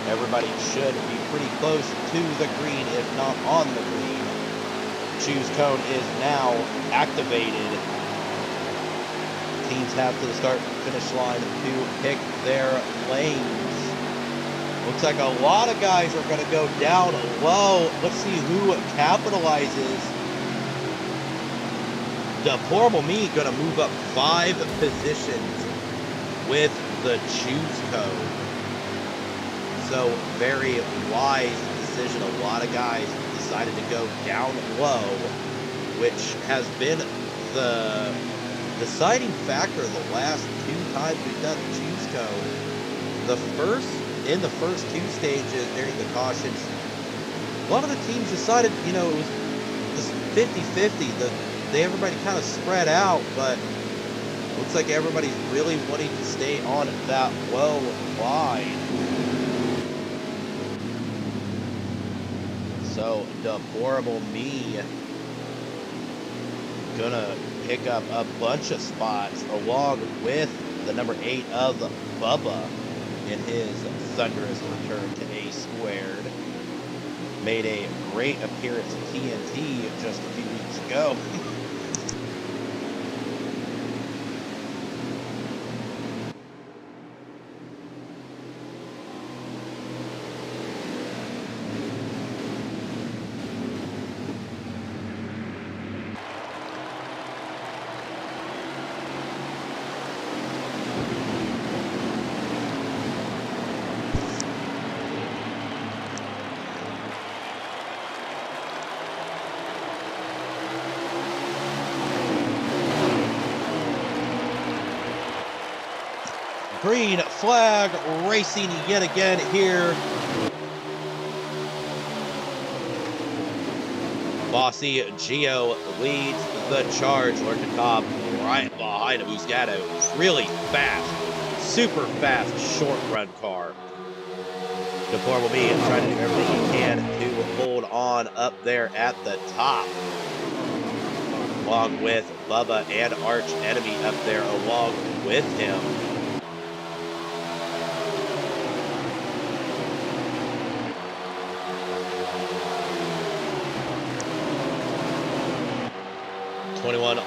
Everybody should be pretty close to the green, if not on the green. Choose cone is now activated. Teams have to the start and finish line to pick their lanes. Looks like a lot of guys are going to go down low. Let's see who capitalizes. Deplorable Me going to move up 5 positions with the choose code. So very wise decision. A lot of guys decided to go down low, which has been the deciding factor the last 2 times we've done the choose code. In the first 2 stages during the cautions, a lot of the teams decided, you know, it was just 50-50. Everybody kind of spread out, but looks like everybody's really wanting to stay on that low line. So Deplorable Me gonna pick up a bunch of spots along with the number 8 of Bubba in his thunderous return to A squared. Made a great appearance at TNT just a few weeks ago. Green flag racing yet again here. Bossy Gio leads the charge. Lurking top right behind him. Who's got a really fast, super fast short run car. Deplorable Me trying to do everything he can to hold on up there at the top. Along with Bubba and Arch Enemy up there along with him.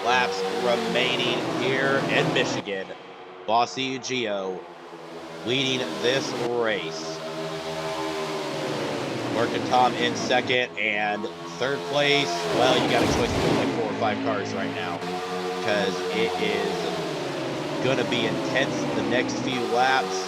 Laps remaining here in Michigan. Bossy Gio leading this race. Working Tom in second and third place. Well, you got a choice between like 4 or 5 cars right now because it is going to be intense the next few laps.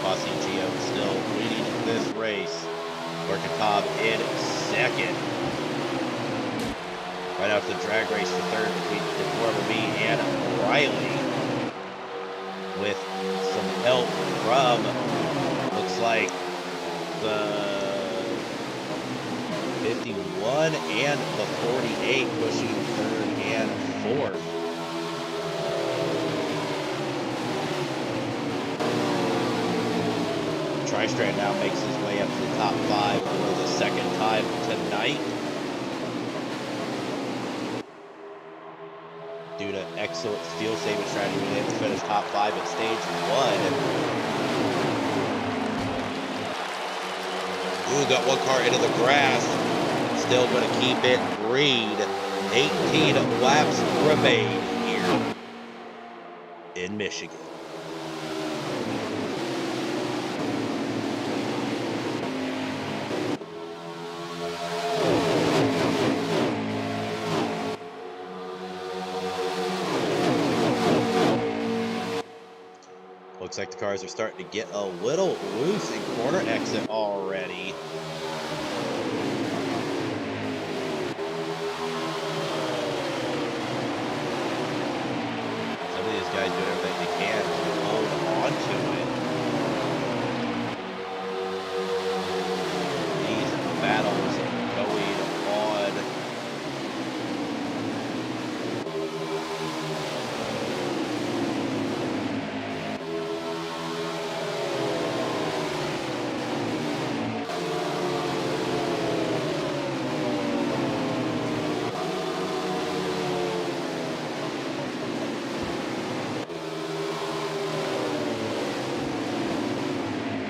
Bossy Gio still leading this race. Working Cobb in second. Right after the drag race for third between Deplorable Me and Riley. With some help from, looks like, the 51 and the 48 pushing third and fourth. Tri-Strand now makes his way up to the top 5 for the second time tonight. Due to excellent fuel saving strategy, we were able to finish top 5 in stage 1. Ooh, got one car into the grass. Still going to keep it green. 18 laps remain here in Michigan. Looks like the cars are starting to get a little loose in corner exit already. Some of these guys doing everything they can to hold on to it.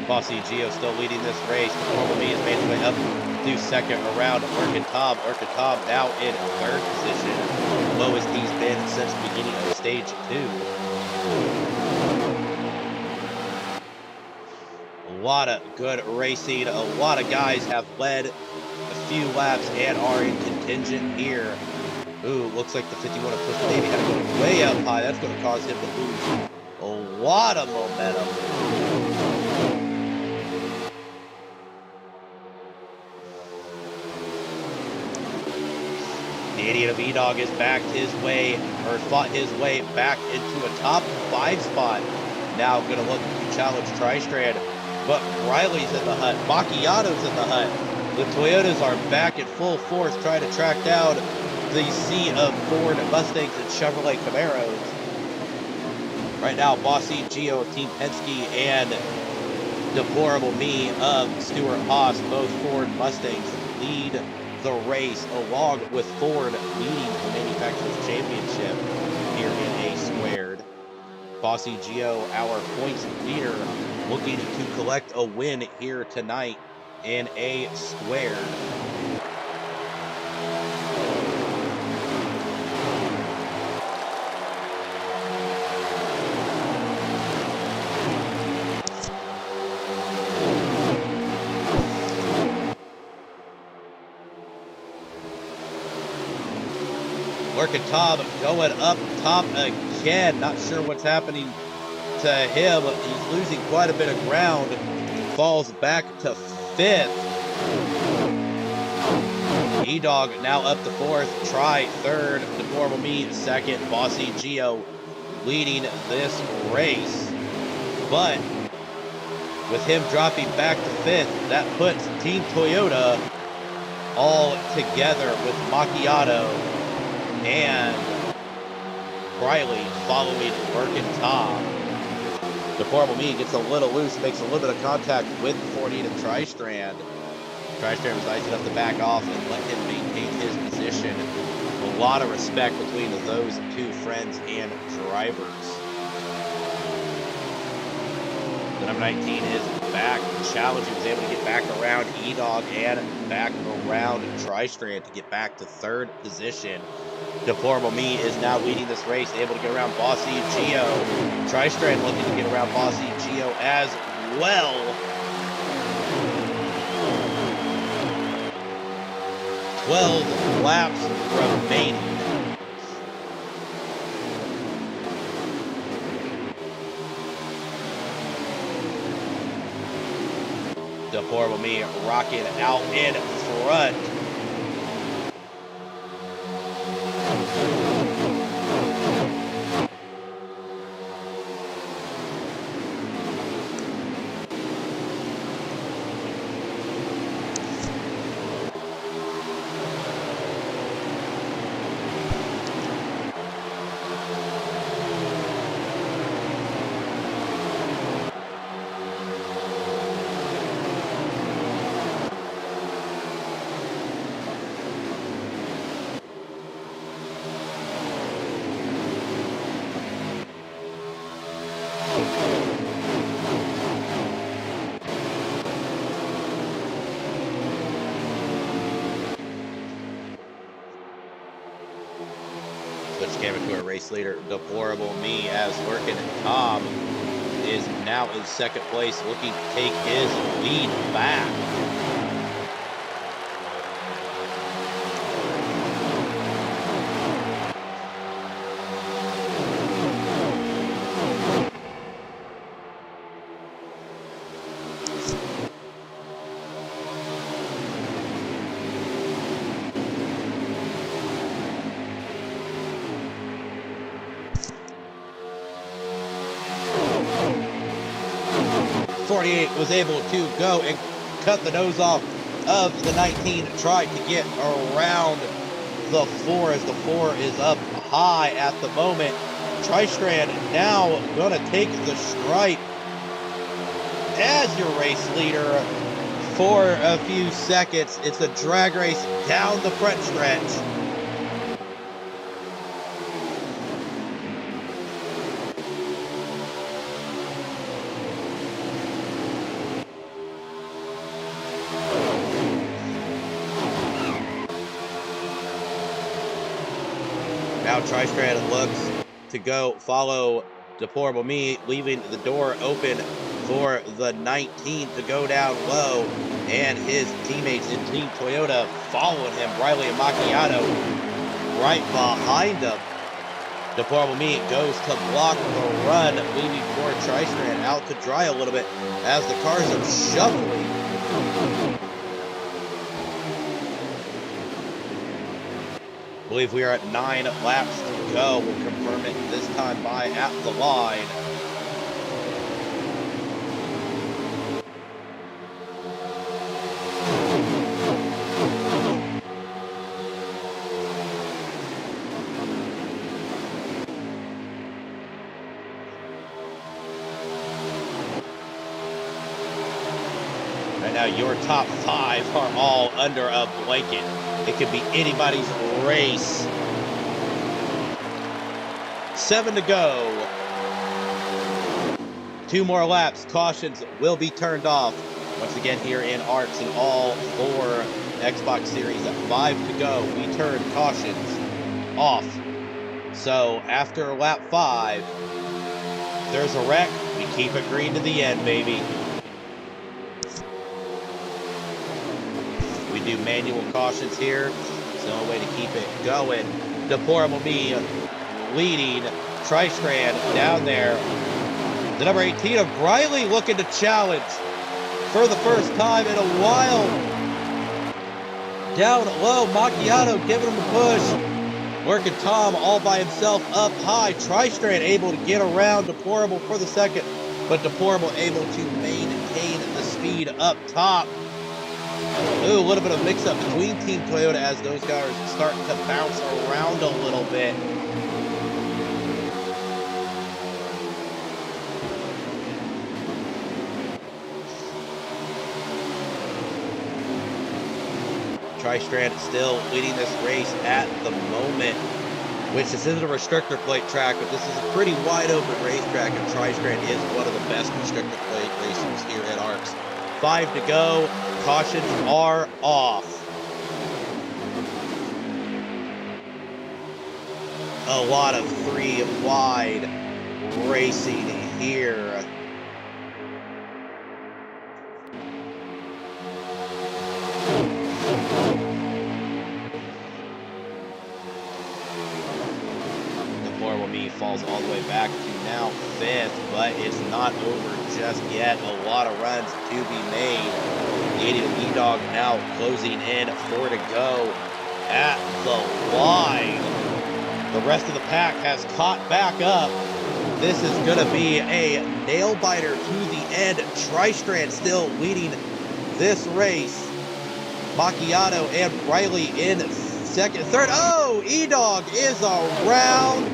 Bossy Geo still leading this race. Normal Me is made his way up through second around Orchid Tom. Orchid Tom now in third position, lowest he's been since the beginning of stage 2. A lot of good racing. A lot of guys have led a few laps and are in contingent here. Ooh, looks like the 51 of Twisted Davy had to go way up high. That's going to cause him to lose a lot of momentum. The idiot of E-Dog has backed his way, or fought his way back into a top 5 spot. Now going to look to challenge Tri-Strand, but Riley's in the hut. Macchiato's in the hut. The Toyotas are back in full force trying to track down the sea of Ford Mustangs and Chevrolet Camaros. Right now, Bossy Geo of Team Penske and Deplorable Me of Stuart Haas, both Ford Mustangs, lead the race, along with Ford leading the Manufacturers Championship here in A squared. Bossy Geo, our points leader, looking to collect a win here tonight in A squared. Orchid Tom going up top again. Not sure what's happening to him. He's losing quite a bit of ground. Falls back to 5th. E-Dog now up to 4th. Try 3rd. Deplorable Me 2nd. Bossy Geo leading this race. But with him dropping back to 5th, that puts Team Toyota all together with Macchiato and Riley following Burke and Tom. Deplorable Me gets a little loose, makes a little bit of contact with the 48 of Tri-Strand. Tri-Strand was nice enough to back off and let him maintain his position. A lot of respect between those two friends and drivers. The number 19 is back. Challenge. He was able to get back around E-Dog and back around Tri-Strand to get back to 3rd position. Deplorable Me is now leading this race, able to get around Bossy Geo. Tri-Strand looking to get around Bossy Geo as well. "12 laps remaining." Deplorable Me rocking out in front. Switch camera to our race leader, Deplorable Me, as Workin' Tom is now in 2nd place, looking to take his lead back. Was able to go and cut the nose off of the 19, tried to get around the 4 as the 4 is up high at the moment. Tri-Strand now gonna take the stripe as your race leader for a few seconds. It's a drag race down the front stretch. now Tristrand looks to go follow Deplorable Me, leaving the door open for the 19 to go down low, and his teammates in Team Toyota following him, Riley and Macchiato, right behind him. Deplorable Me goes to block the run, leaving poor Tristrand out to dry a little bit as the cars are shuffling. I believe we are at 9 laps to go. We'll confirm it this time by at the line. Right now, your top 5 are all under a blanket. It could be anybody's race. 7 to go. 2 more laps. Cautions will be turned off. Once again here in ARCS and all 4 Xbox Series. At 5 to go, we turn cautions off. So after lap 5, if there's a wreck, we keep it green to the end, baby. We do manual cautions here. It's the only way to keep it going. Deplorable Me leading. Tristrand down there. The number 18 of Briley looking to challenge for the first time in a while. Down low, Macchiato giving him a push. Working Tom all by himself up high. Tristrand able to get around Deplorable for the second, but Deplorable able to maintain the speed up top. Ooh, a little bit of mix-up between Team Toyota as those guys start to bounce around a little bit. Tristrand still leading this race at the moment, which this isn't a restrictor plate track, but this is a pretty wide open racetrack, and Tristrand is one of the best restrictor plate racers here at ARCS. 5 to go. Cautions are off. A lot of 3 wide racing here. Deplorable Me falls all the way back to now 5th, but it's not over just yet. A lot of runs to be made. The 80 of E-Dog now closing in. 4 to go at the line. The rest of the pack has caught back up. This is going to be a nail-biter to the end. Tristrand still leading this race. Macchiato and Riley in second. Third. Oh, E-Dog is around.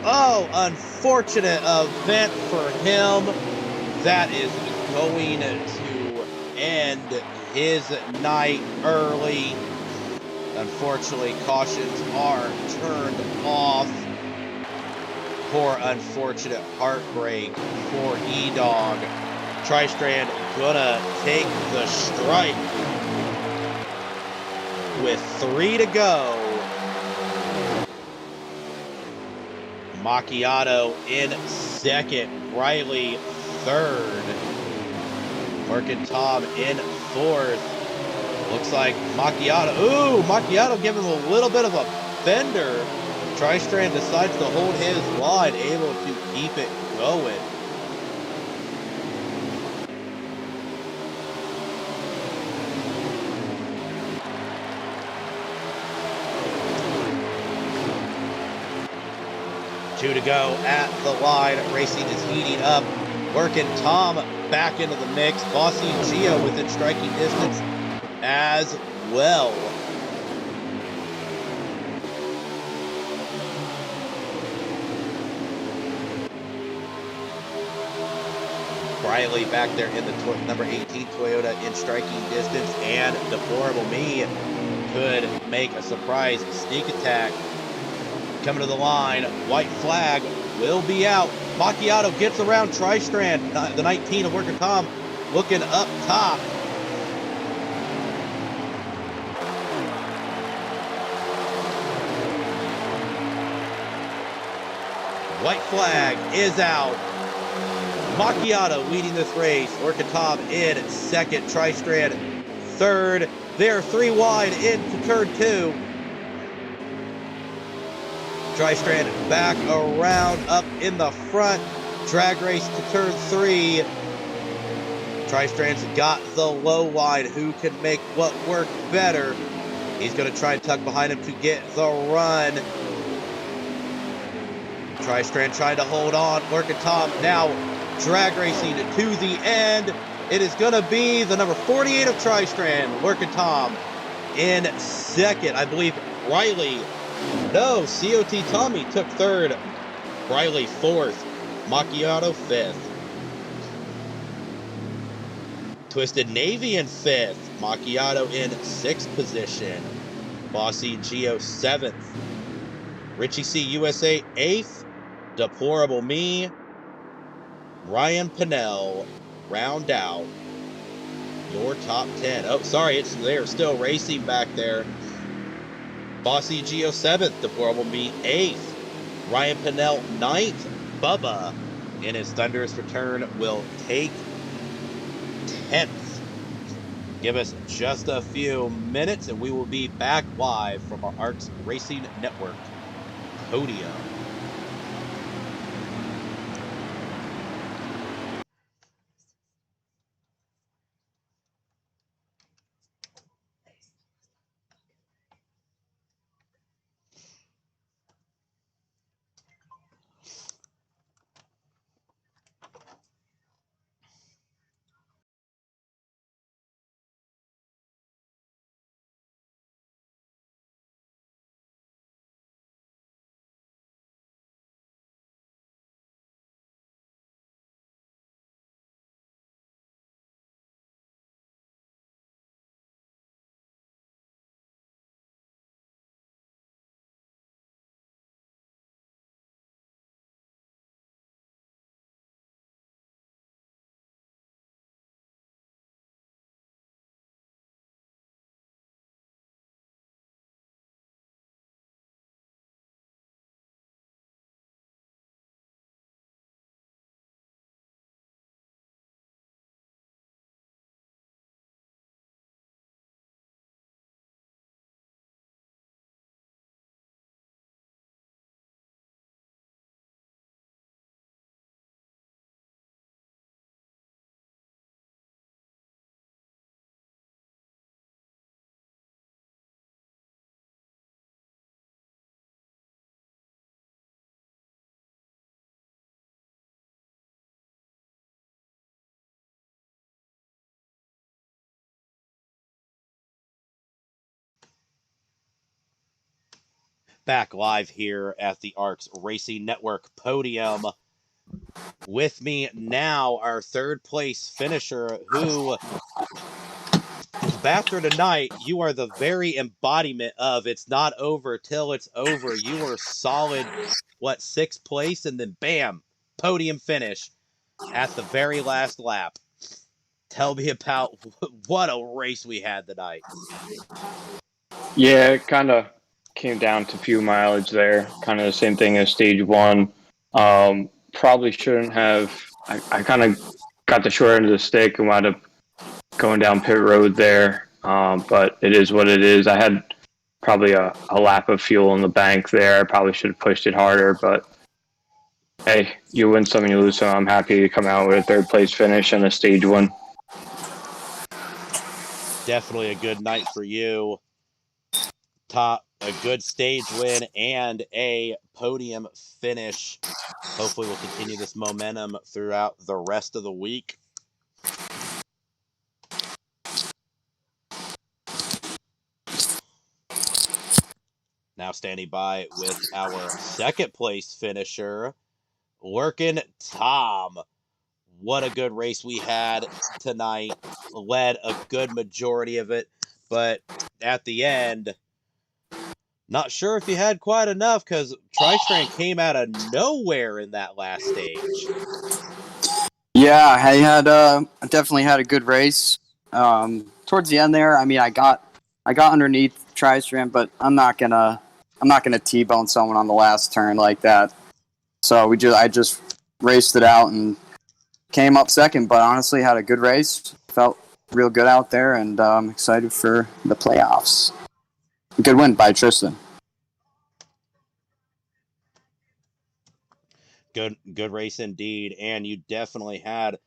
Oh, unfortunate event for him. That is going to end his night early. Unfortunately, cautions are turned off. Poor unfortunate heartbreak for E-Dog. Tristrand gonna take the strike with 3 to go. Macchiato in second, Riley third. Working Tom in 4th. Looks like Macchiato. Ooh, Macchiato giving him a little bit of a bender. Tristrand decides to hold his line, able to keep it going. Two to go at the line. Racing is heating up. Working Tom back into the mix. Bossy and Gio within striking distance as well. Riley back there in the number 18 Toyota in striking distance, and Deplorable Me could make a surprise sneak attack. Coming to the line, white flag will be out. Macchiato gets around Tristrand, the 19 of Working Tom, looking up top. White flag is out. Macchiato leading this race. Orca Tom in second. Tri-Strand third. They're 3 wide into turn 2. Tri-Strand back around up in the front. Drag race to turn 3. Tri-Strand's got the low line. Who can make what work better? He's going to try and tuck behind him to get the run. Tri-Strand trying to hold on. Orca Tom now drag racing to the end. It is going to be the number 48 of Tri-Strand, Orca Tom, in second. I believe Riley, no, COT Tommy took third. Riley fourth. Macchiato fifth. Twisted Navy in fifth. Macchiato in sixth position. Bossy Geo seventh. Richie C USA eighth. Deplorable Me. Ryan Pinnell round out your top 10. Oh, sorry, they're still racing back there. Bossy Geo 7th, Deplorable Me 8th, Ryan Pinnell 9th, Bubba in his thunderous return will take 10th. Give us just a few minutes and we will be back live from our ARCS Racing Network podium. Back live here at the ARCS Racing Network podium. With me now, our third place finisher, who, Baffer, tonight, you are the very embodiment of it's not over till it's over. You were solid, sixth place, and then bam, podium finish at the very last lap. Tell me about what a race we had tonight. Yeah, it kind of came down to few mileage there. Kind of the same thing as stage one. Probably shouldn't have. I kind of got the short end of the stick and wound up going down pit road there. But it is what it is. I had probably a lap of fuel in the bank there. I probably should have pushed it harder, but hey, you win some and you lose some. I'm happy to come out with a third place finish and a stage one. Definitely a good night for you. A good stage win and a podium finish. Hopefully we'll continue this momentum throughout the rest of the week. Now standing by with our second place finisher, Workin' Tom. What a good race we had tonight. Led a good majority of it, but at the end, not sure if he had quite enough because Tri-Strand came out of nowhere in that last stage. Yeah, I had definitely had a good race. Towards the end there, I mean, I got underneath Tri-Strand, but I'm not gonna T-bone someone on the last turn like that. So I just raced it out and came up second, but honestly had a good race. Felt real good out there, and I'm excited for the playoffs. Good win by Tristan. Good race indeed, and you definitely had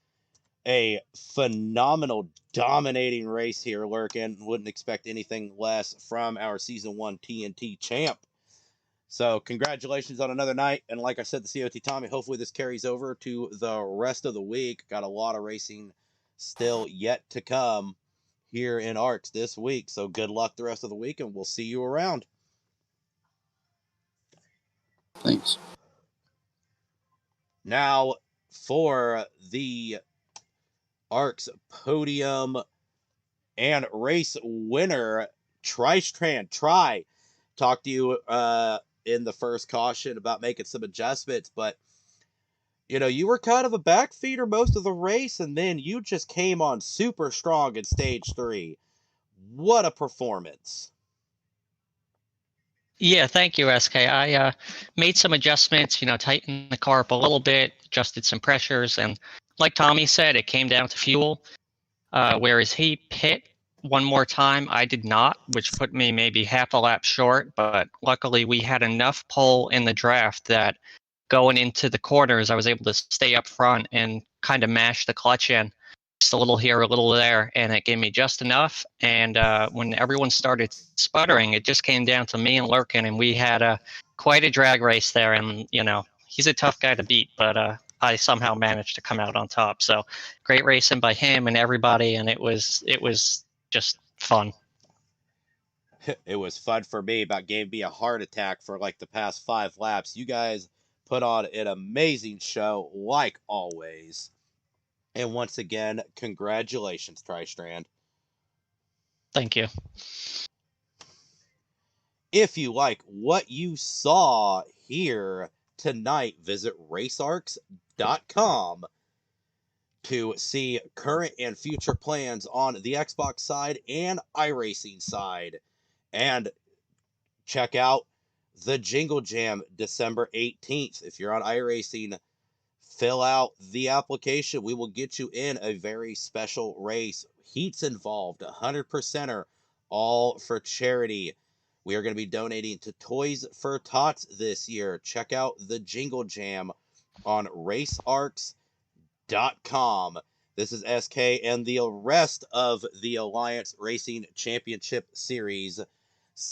a phenomenal dominating race here, Lurkin. Wouldn't expect anything less from our season 1 TNT champ. So congratulations on another night, and like I said, the COT Tommy, hopefully this carries over to the rest of the week. Got a lot of racing still yet to come here in ARCS this week, so good luck the rest of the week, and we'll see you around. Thanks. Now for the ARCS podium and race winner, Tristran. Talked to you in the first caution about making some adjustments, but you were kind of a back feeder most of the race, and then you just came on super strong in stage 3. What a performance. Yeah, thank you, SK. I made some adjustments, tightened the car up a little bit, adjusted some pressures, and like Tommy said, it came down to fuel. Whereas he pit one more time, I did not, which put me maybe half a lap short. But luckily, we had enough pole in the draft that going into the corners, I was able to stay up front and kind of mash the clutch in, just a little here, a little there, and it gave me just enough. And when everyone started sputtering, it just came down to me and Lurkin, and we had quite a drag race there. And he's a tough guy to beat, but I somehow managed to come out on top. So great racing by him and everybody, and it was just fun. It was fun for me. About gave me a heart attack for like the past 5 laps. You guys put on an amazing show, like always. And once again, congratulations, Tristrand. Thank you. If you like what you saw here tonight, visit racearcs.com to see current and future plans on the Xbox side and iRacing side. And check out the Jingle Jam December 18th. If you're on iRacing, fill out the application. We will get you in a very special race. Heats involved, 100%er, all for charity. We are going to be donating to Toys for Tots this year. Check out the Jingle Jam on racearcs.com. This is SK and the rest of the Alliance Racing Championship Series